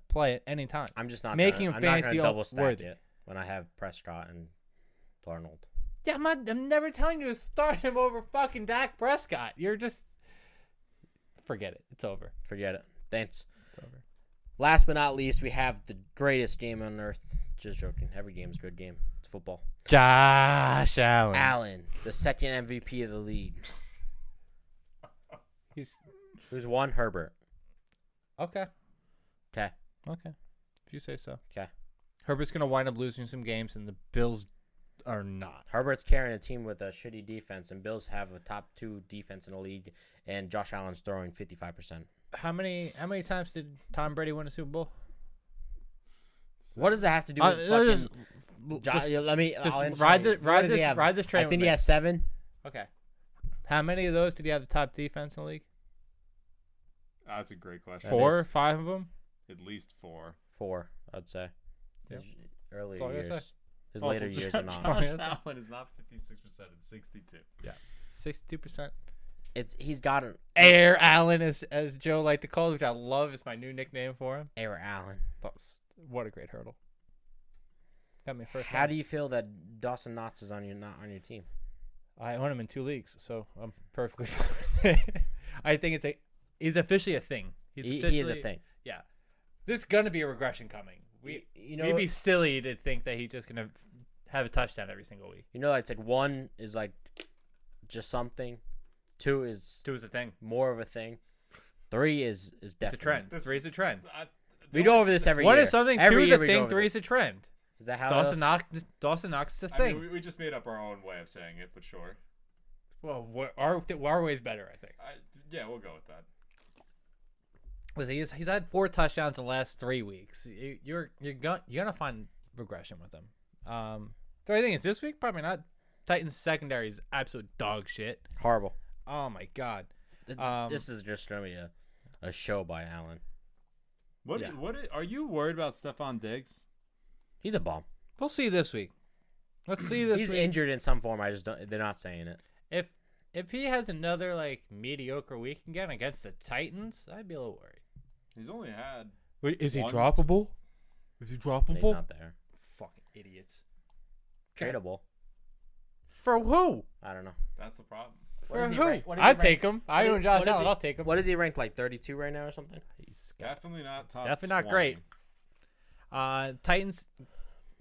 play at any time. I'm just not making gonna, him fantasy double stack worthy it when I have Prescott and Darnold. Yeah, I'm never telling you to start him over fucking Dak Prescott. You're just forget it. It's over. Forget it. Thanks. It's over. Last but not least, we have the greatest game on earth. Just joking. Every game is a good game. It's football. Josh Allen. Allen, the second MVP of the league. Who's won? Herbert. Okay. Okay. If you say so. Okay. Herbert's gonna wind up losing some games, and the Bills are not. Herbert's carrying a team with a shitty defense, and Bills have a top 2 defense in the league, and Josh Allen's throwing 55%. How many times did Tom Brady win a Super Bowl? What does that have to do with ride this train. I think he has 7. Okay. How many of those did he have the top defense in the league? That's a great question. 4 or 5 of them? At least 4. 4, I'd say. Yep. His earlier That's all I gotta years. say. His Also, later years are not. Josh Allen is not 56%, it's 62. 62%. He's got an Air Allen, as Joe liked to call it, which I love. Is my new nickname for him. Air Allen. What a great hurdle. Got me first. How do you feel that Dawson Knox is not on your team? I own him in 2 leagues, so I'm perfectly fine with it. I think he's officially a thing. He is a thing. Yeah. There's gonna be a regression coming. We'd be silly to think that he's just gonna have a touchdown every single week. It's like 1 is like just something. 2 is a thing. more of a thing. 3 is definitely It's a trend. 3 is a trend. We go over this every year. 1 is something. 2 is a thing. 3 is a trend. Is that how Dawson Knox is a thing. I mean, we just made up our own way of saying it, but sure. Well, our way's better, I think. Yeah, we'll go with that. Listen, he's had 4 touchdowns in the last 3 weeks. You're gonna find regression with him. Do I think it's this week? Probably not. Titans secondary is absolute dog shit. Horrible. Oh my god. This is just gonna be a show by Allen. What are you worried about Stephon Diggs? He's a bum. We'll see this week. Let's see this He's week. injured in some form. They're not saying it. If he has another mediocre week again against the Titans, I'd be a little worried. He's only had. Wait, is he one- droppable? Is he droppable? He's not there. Fucking idiots. Tradable. For who? I don't know. That's the problem. For is he who? rank- what is he I'd rank- take him. I own Josh what is Allen. he- I'll take him. What is he ranked, like 32 right now or something? He's Definitely not top. definitely not 20. great. Titans,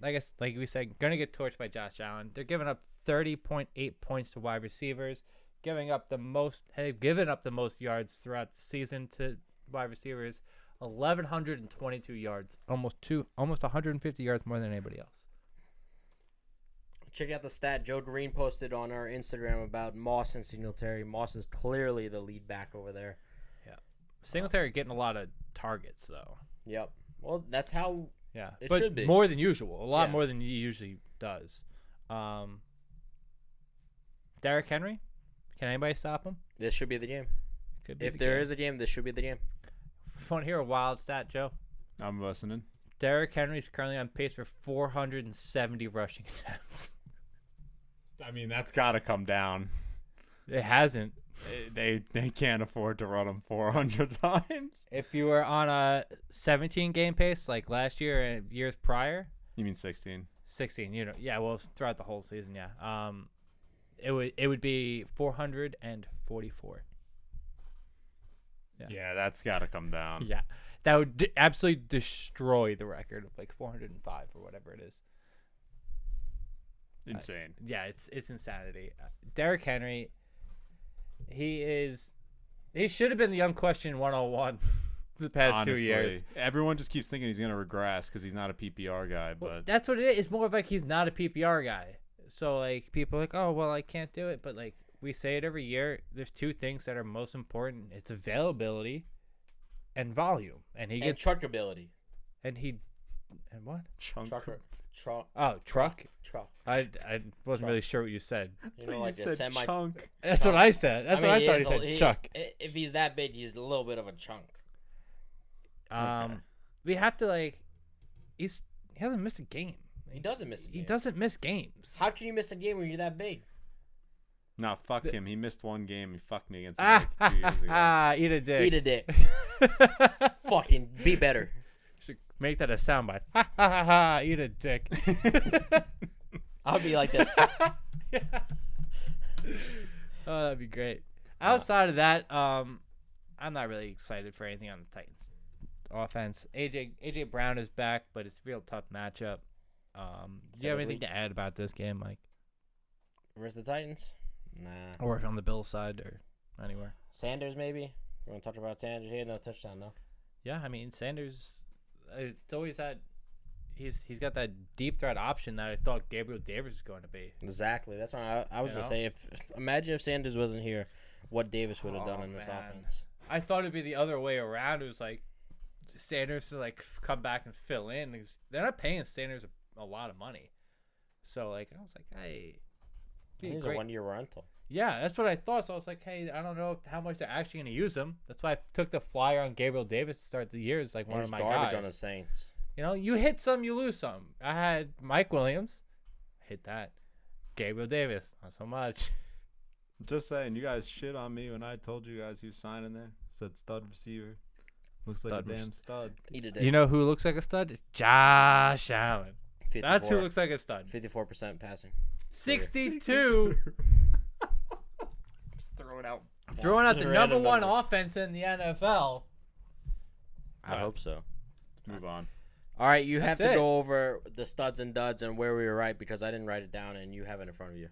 I guess, like we said, gonna get torched by Josh Allen. They're giving up 30.8 points to wide receivers, giving up the most yards throughout the season to wide receivers, 1,122 yards, almost 150 yards more than anybody else. Check out the stat Joe Green posted on our Instagram about Moss and Singletary. Moss is clearly the lead back over there. Yeah, Singletary getting a lot of targets though. Yep. Well, that's how. Yeah, It but should be. more than usual. A lot Yeah. more than he usually does. Derrick Henry, can anybody stop him? This should be the game. Could be If the there game. is a game, this should be the game. Want to hear a wild stat, Joe? I'm listening. Derrick Henry's currently on pace for 470 rushing attempts. I mean, that's got to come down. It hasn't. They can't afford to run him 400 times. If you were on a 17 game pace like last year and years prior, You mean 16? 16, yeah, well, throughout the whole season, yeah. It would be 444. Yeah. Yeah, that's got to come down. Yeah, that would absolutely destroy the record of like 405 or whatever it is. Insane. Yeah, it's insanity. Derrick Henry, he should have been the unquestioned 101 for the past Honestly, 2 years. everyone just keeps thinking he's going to regress because he's not a PPR guy. Well, But that's what it is. It's more of like he's not a PPR guy. So like people are like, oh well, I can't do it. But like we say it every year. There's 2 things that are most important. It's availability and volume, and he And gets truck ability. and what? Chunk. Trucker. Truck. Oh, truck. Truck. I wasn't really sure what you said. You know, like a semi. chunk. That's what I said. That's what I thought he said. is Chuck. If he's that big, he's a little bit of a chunk. We have to he hasn't missed a game. He doesn't miss a game. He doesn't miss games. How can you miss a game when you're that big? Nah, fuck him. He missed one game. He fucked me against me 2 years ago. Eat a dick. Eat a dick. Fucking be better. Should make that a soundbite. Ha ha ha ha. Eat a dick. I'll be like this. Oh, that'd be great. Outside of that, I'm not really excited for anything on the Titans offense. AJ Brown is back, but it's a real tough matchup. Do you have anything to add about this game, Mike? Versus the Titans? Nah. Or on the Bills side or anywhere? Sanders, maybe? You want to talk about Sanders? He had no touchdown, though. Yeah, I mean, Sanders, it's always that he's got that deep threat option that I thought Gabriel Davis was going to be. Exactly. That's why I was going to say, imagine if Sanders wasn't here, what Davis would have done in this offense. I thought it'd be the other way around. It was like Sanders to come back and fill in. Because they're not paying Sanders a lot of money. So, I was like, hey. He's a 1-year rental. Yeah, that's what I thought. So I was like, hey, I don't know how much they're actually going to use him. That's why I took the flyer on Gabriel Davis to start the year as one of my garbage guys. on the Saints. You hit some, you lose some. I had Mike Williams. Hit that. Gabriel Davis. Not so much. Just saying, you guys shit on me when I told you guys he was signing there. Said stud receiver. Looks like a damn stud. Eat a dick. You know who looks like a stud? Josh Allen. 54. That's who looks like a stud. 54% passing. 62. Just throw it out. Throwing out the Random number one numbers. offense in the NFL. I hope so. Move on. All right, you have That's to it. go over the studs and duds and where we were right because I didn't write it down and you have it in front of you.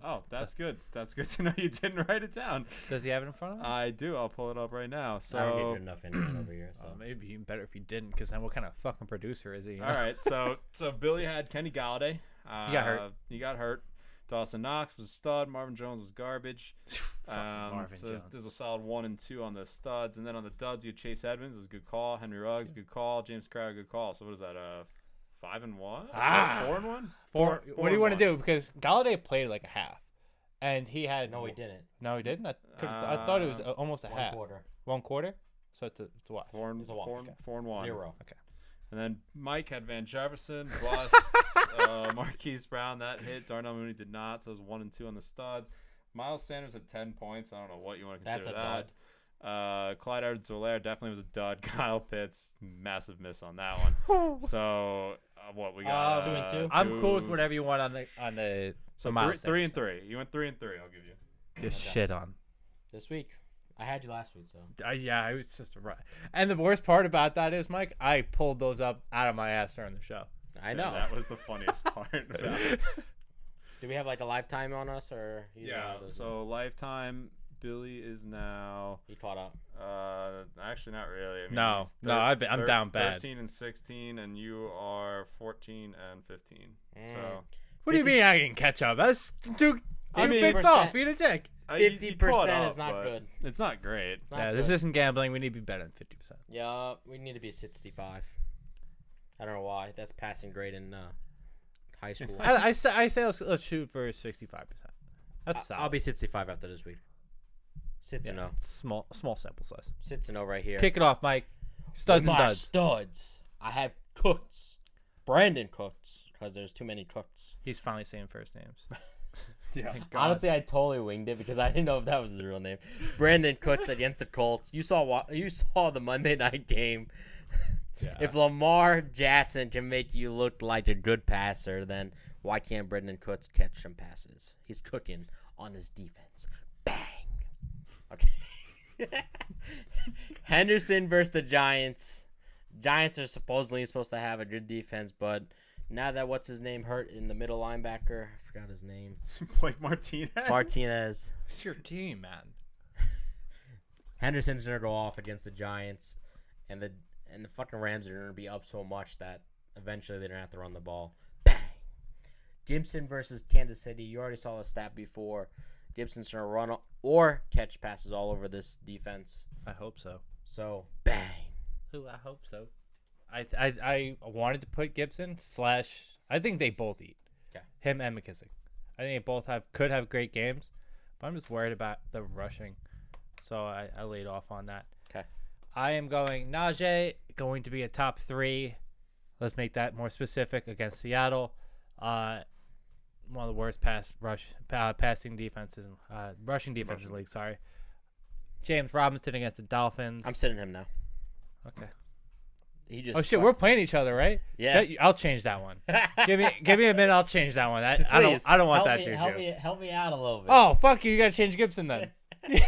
Oh, that's good. That's good to know you didn't write it down. Does he have it in front of him? I do. I'll pull it up right now. So, I don't need enough internet over here. So Maybe even better if he didn't, because then what kind of fucking producer is he? all right. So Billy had Kenny Galladay. He got hurt. He got hurt. Dawson Knox was a stud. Marvin Jones was garbage. Marvin so Jones. there's a solid 1 and 2 on the studs, and then on the duds you had Chase Edmonds, was a good call. Henry Ruggs, good call. James Crowder, good call. So what is that? 5 and 1? 4 and 1? What do you want to do? do? Because Galladay played like a half, and he had no, he didn't. No, he didn't. I thought it was almost a half. 1 quarter. So it's what? 4 and It's a wash. 4 and 1. 0. Okay. And then Mike had Van Jefferson, Bust, Marquise Brown, that hit. Darnell Mooney did not, so it was 1 and 2 on the studs. Miles Sanders had 10 points. I don't know what you want to consider That's a that. Clyde Edwards-Helaire definitely was a dud. Kyle Pitts, massive miss on that one. So what we got? 2 and 2? I'm cool with whatever you want on the. So Miles 3 Sanders. and 3. You went 3 and 3. I'll give you. Just shit on. This week. I had you last week, so. Yeah, it was just a ride. And the worst part about that is, Mike, I pulled those up out of my ass during the show. I know. That was the funniest part about it. Do we have like a lifetime on us or? Yeah. So lifetime. Billy is now. He caught up. Actually, not really. I mean, No, he's I'm down bad. 13 and 16, and you are 14 and 15. So What do you mean I can catch up? That's two I mean, picks off. Eat a dick. 50% is not good. It's not great. It's not Yeah, good. this isn't gambling. We need to be better than 50%. Yeah, we need to be 65. I don't know why. That's passing grade in high school. I say let's shoot for 65%. That's solid. I'll be 65 after this week. Sits and 0. Small sample size. Sits and 0 right here. Kick it off, Mike. Studs and My duds. studs. I have Cooks. Brandon Cooks. Because there's too many Cooks. He's finally saying first names. Yeah. Thank God. Honestly, I totally winged it because I didn't know if that was his real name. Brandon Cooks against the Colts. You saw the Monday night game. Yeah. If Lamar Jackson can make you look like a good passer, then why can't Brandon Cooks catch some passes? He's cooking on his defense. Bang. Okay. Henderson versus the Giants. Giants are supposedly supposed to have a good defense, but now that what's his name hurt in the middle linebacker, I forgot his name. Blake Martinez. Martinez. It's your team, man. Henderson's gonna go off against the Giants, and the fucking Rams are gonna be up so much that eventually they're gonna have to run the ball. Bang. Gibson versus Kansas City. You already saw the stat before. Gibson's gonna run or catch passes all over this defense. I hope so. So bang. Ooh, I hope so. I wanted to put Gibson / I think they both eat. Okay. Him and McKissick. I think they both could have great games, but I'm just worried about the rushing. So I laid off on that. Okay. I am going Najee, going to be a top 3. Let's make that more specific against Seattle. One of the worst passing defenses, rushing defenses in the league. Sorry. James Robinson against the Dolphins. I'm sitting him now. Okay. He just. Oh shit, we're playing each other, right? Yeah. I'll change that one. give me a minute. I'll change that one. I don't want that, Juju. Help me out a little bit. Oh fuck you! You gotta change Gibson then. There's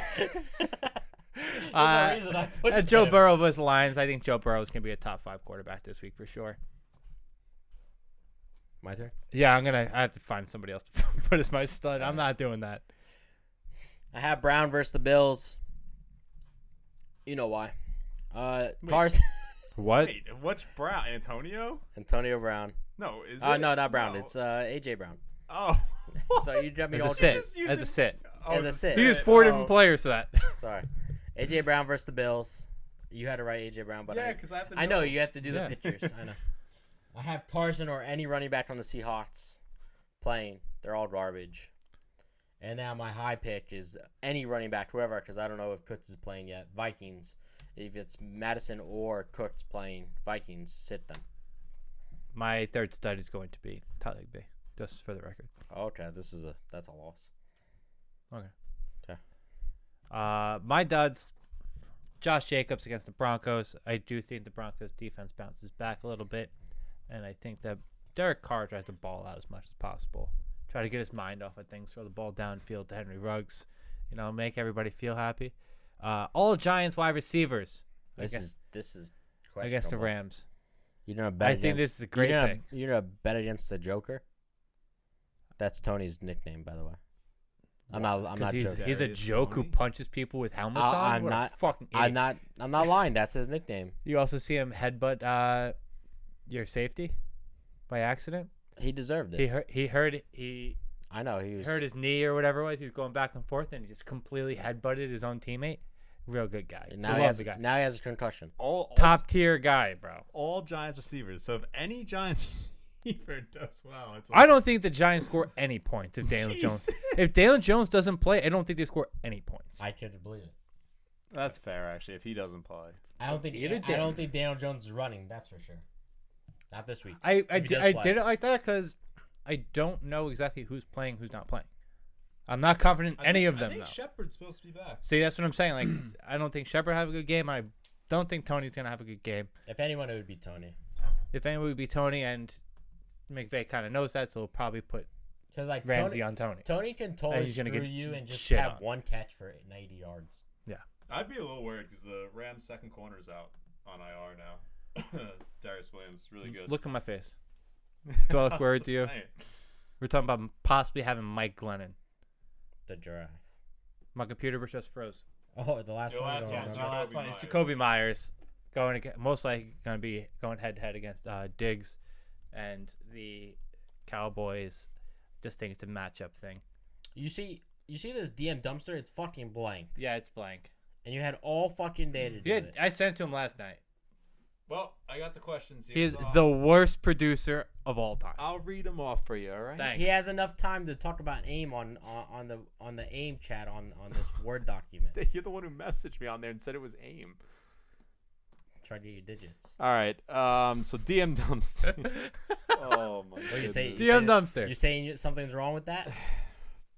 a reason I put it Joe there. Burrow was the Lions. I think Joe Burrow is gonna be a top 5 quarterback this week for sure. My turn. Yeah, I have to find somebody else to put as my stud. I'm not doing that. I have Brown versus the Bills. You know why? Carson. What? Wait, what's Brown? Antonio? Antonio Brown. No, is it? No, not Brown. No. It's AJ Brown. Oh. So you got me As all a sit. confused. As a sit. As a sit. He used 4 different players for that. Sorry. AJ Brown versus the Bills. You had to write AJ Brown, but Yeah, because I have to. I know you have to do Yeah. the pictures. I know. I have Carson or any running back from the Seahawks playing. They're all garbage. And now my high pick is any running back, whoever, because I don't know if Cooks is playing yet. Vikings. If it's Madison or Cooks playing, Vikings, sit them. My third stud is going to be Tyler Higbee, just for the record. Okay, that's a loss. Okay. Okay. My duds, Josh Jacobs against the Broncos. I do think the Broncos defense bounces back a little bit, and I think that Derek Carr tries to ball out as much as possible. Try to get his mind off of things, throw the ball downfield to Henry Ruggs, make everybody feel happy. All Giants wide receivers. This is questionable. Against the Rams. You're gonna bet. I think this is a great pick. You're gonna bet against the Joker. That's Tony's nickname, by the way. I'm not joking. He's a Darius joke who Tony? punches people with helmets on. I'm What a not- fucking idiot. I'm not lying. That's his nickname. You also see him headbutt your safety by accident. He deserved it. He I know he was hurt his knee or whatever it was. He was going back and forth, and he just completely headbutted his own teamate. Real good guy. Now he has a concussion. Top tier guy, bro. All Giants receivers. So if any Giants receiver does well, it's I don't think the Giants score any points if Daniel Jones. If Daniel Jones doesn't play, I don't think they score any points. I couldn't believe it. That's fair, actually. If he doesn't play, I don't think Daniel Jones is running. That's for sure. Not this week. I If he does did play. it like that because I don't know exactly who's playing, who's not playing. I'm not confident in any of them, I think though. Shepard's supposed to be back. See, that's what I'm saying. Like, I don't think Shepard have a good game. I don't think Tony's gonna have a good game. If anyone, it would be Tony. If anyone would be Tony, and McVay kind of knows that, so he'll probably put Because like Ramsey on Tony. Tony can And totally he's gonna screw get you and just shit have on. one catch for 90 yards. I'd be a little worried because the Rams' second corner's out on IR now. Darius Williams, really good. Look at my face. Do I look worried to you? Just saying. We're talking about possibly having Mike Glennon. The giraffe. My computer just froze. Oh, the last The one. last No, one, no, Jacoby no. last one is Myers. Jacoby Myers most likely going to be going head to head against Diggs, and the Cowboys. Just think it's a matchup thing. You see this DM dumpster? It's fucking blank, Yeah, it's blank. and you had all fucking day to do Yeah, it. I sent it to him last night. Well, I got the questions here. He is so the worst producer of all time. I'll read them off for you, all right? Thanks. He has enough time to talk about AIM on the AIM chat on this Word document. You're the one who messaged me on there and said it was AIM. Try to get your digits. All right. So DM dumpster. Oh my. What do you say? DM dumpster. You saying something's wrong with that?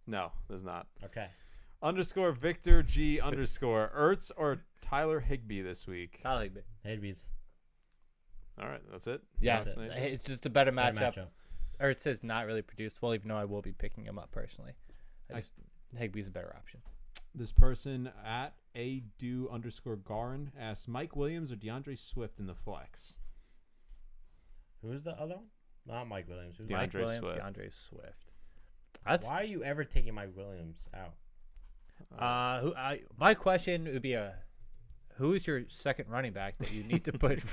No, there's not. Okay. _ Victor G _ Ertz or Tyler Higbee this week. Tyler Higbee. Higbee's All right, that's it. Yeah, That's it. it's just a better better matchup. Ertz is not really produced well, even though I will be picking him up personally. Higbee's a better option. This person at @ado _ Garin asks Mike Williams or DeAndre Swift in the flex. Who's the other one? Not Mike Williams. Who's Mike DeAndre Williams, Swift. DeAndre Swift. That's Why are you ever taking Mike Williams out? my question would be who is your second running back that you need to put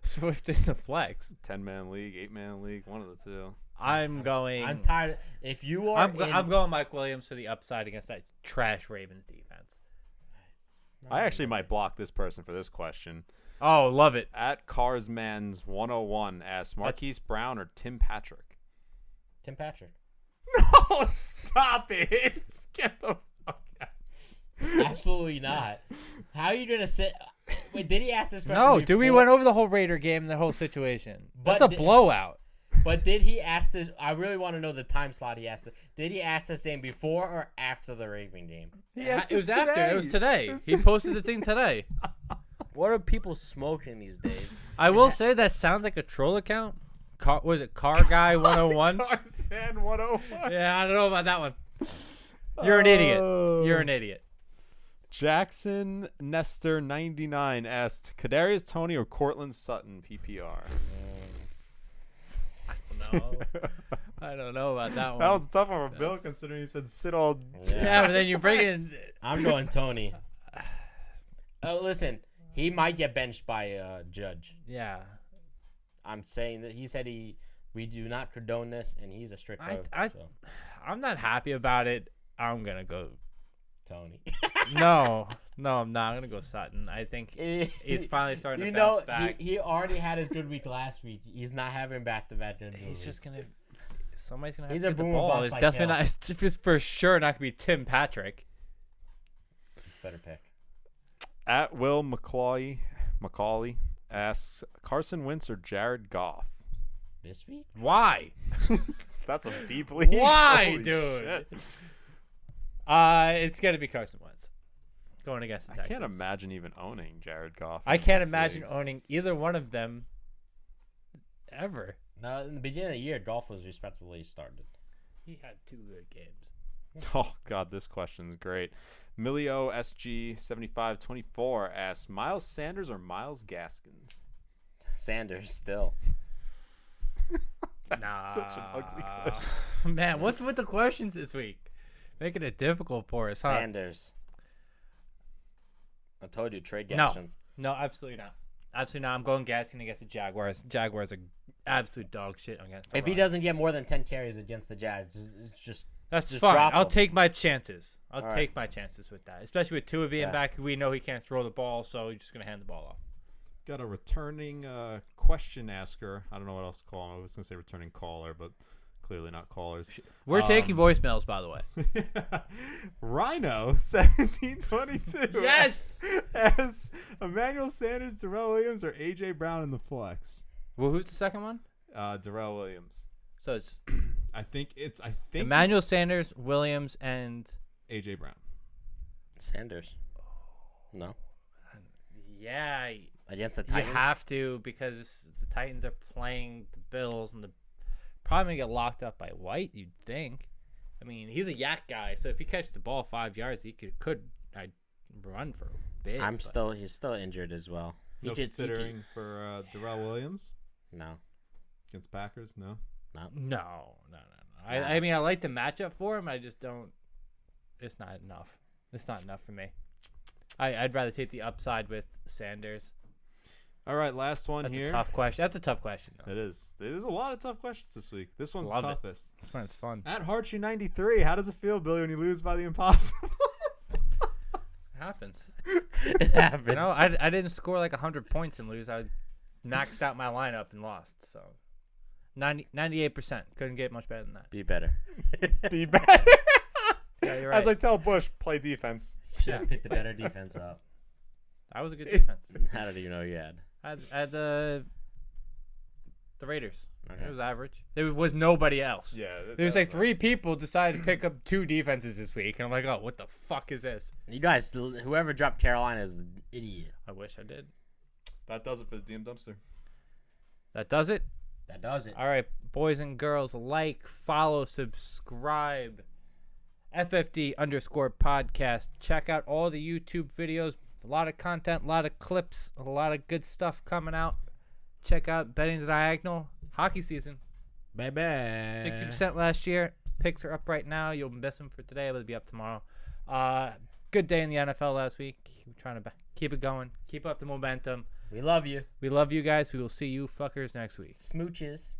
Swift in the flex? 10-man league, 8-man league, one of the two. I'm going. I'm tired. If you are, I'm going Mike Williams for the upside against that trash Ravens defense. I actually might block this person for this question. Oh, love it. At Carsman's 101 asks Marquise Brown or Tim Patrick. Tim Patrick. No, stop it. Get the fuck out. Absolutely not. How are you gonna sit? Wait, did he ask this question? No, before? dude, we went over the whole Raider game and the whole situation. But That's a blowout. But did he ask this? I really want to know the time slot he asked. Did he ask this game before or after the Raven game? It was after. It was today. He posted the thing today. What are people smoking these days? I will say that sounds like a troll account. Was it Car Guy 101? Carsman 101. Yeah, I don't know about that one. You're an idiot. You're an idiot. Jackson Nestor 99 asked Kadarius Toney or Cortland Sutton PPR. No, I don't know about that one. That was a tough one for Bill, considering he said sit all. Yeah, but then you bring in. I'm going Tony. Listen, he might get benched by Judge. Yeah, I'm saying that he said we do not condone this, and he's a strict. I'm not happy about it. I'm gonna go Tony. No, I'm not. I'm gonna go Sutton. I think he's finally starting to bounce back. He already had his good week last week. He's not having back-to-back good He's weeks. just gonna. Somebody's gonna have He's to a get the boomer ball. bust It's like definitely hell. not. It's for sure not gonna be Tim Patrick. Better pick. At Will Macaulay asks Carson Wentz or Jared Goff. This week? Why? That's a deep lead. Why, Holy dude? shit. It's gonna be Carson Wentz going against the I Texans. can't imagine even owning Jared Goff. I in can't most imagine leagues. owning either one of them ever. No, in the beginning of the year, Golf was respectably started. He had 2 good games. Oh God, this question is great. Milio SG 7524 asks Miles Sanders or Miles Gaskins. Sanders still. Nah, such an ugly question. Man, what's with the questions this week? Making it difficult for us, huh? Sanders. I told you, trade No. Gaskins. No, absolutely not. Absolutely not. I'm going Gaskin against the Jaguars. Jaguars are absolute dog shit against the If he run. doesn't get more than 10 carries against the Jags, it's just That's just fine. drop I'll him. take my chances. I'll All take my chances with that. Especially with Tua being Yeah. back. We know he can't throw the ball, so he's just going to hand the ball off. Got a returning question asker. I don't know what else to call him. I was going to say returning caller, but clearly not callers. We're taking voicemails, by the way. Rhino 1722. Yes! As Emmanuel Sanders, Darrell Williams, or AJ Brown in the flex. Well, who's the second one? Darrell Williams. So it's I think Emmanuel Sanders, Williams, and AJ Brown. Sanders. No. yeah, Against the you Titans. have to because the Titans are playing the Bills and the probably gonna get locked up by White. You'd think. I mean, he's a yak guy, so if he catches the ball 5 yards, he could run for a bit. He's still injured as well. No considering for Darrell Williams No. against Packers. No. No. I mean, I like the matchup for him. I just don't. It's not enough. It's not enough for me. I'd rather take the upside with Sanders. All right, last one That's here. a tough question. That's a tough question. Though. It is. There's a lot of tough questions this week. This one's Love the it. toughest. This one's fun. At Hartree93, how does it feel, Billy, when you lose by the impossible? It happens. It happens. You know, I didn't score like 100 points and lose. I maxed out my lineup and lost. So 98%. Couldn't get much better than that. Be better. Be better. Yeah, you're right. As I tell Bush, play defense. Should have picked the better defense up. That was a good defense. How did you know you had? I had the Raiders. Okay. It was average. There was nobody else. Yeah. There was like 3 people decided to pick up 2 defenses this week, and I'm like, oh, what the fuck is this? You guys, whoever dropped Carolina is an idiot. I wish I did. That does it for the DM Dumpster. That does it. That does it. All right, boys and girls, like, follow, subscribe. FFD_podcast. Check out all the YouTube videos. A lot of content, a lot of clips, a lot of good stuff coming out. Check out Betting Diagonal. Hockey season. Baby. 60% last year. Picks are up right now. You'll miss them for today, but they'll be up tomorrow. Good day in the NFL last week. We're trying to keep it going. Keep up the momentum. We love you. We love you guys. We will see you fuckers next week. Smooches.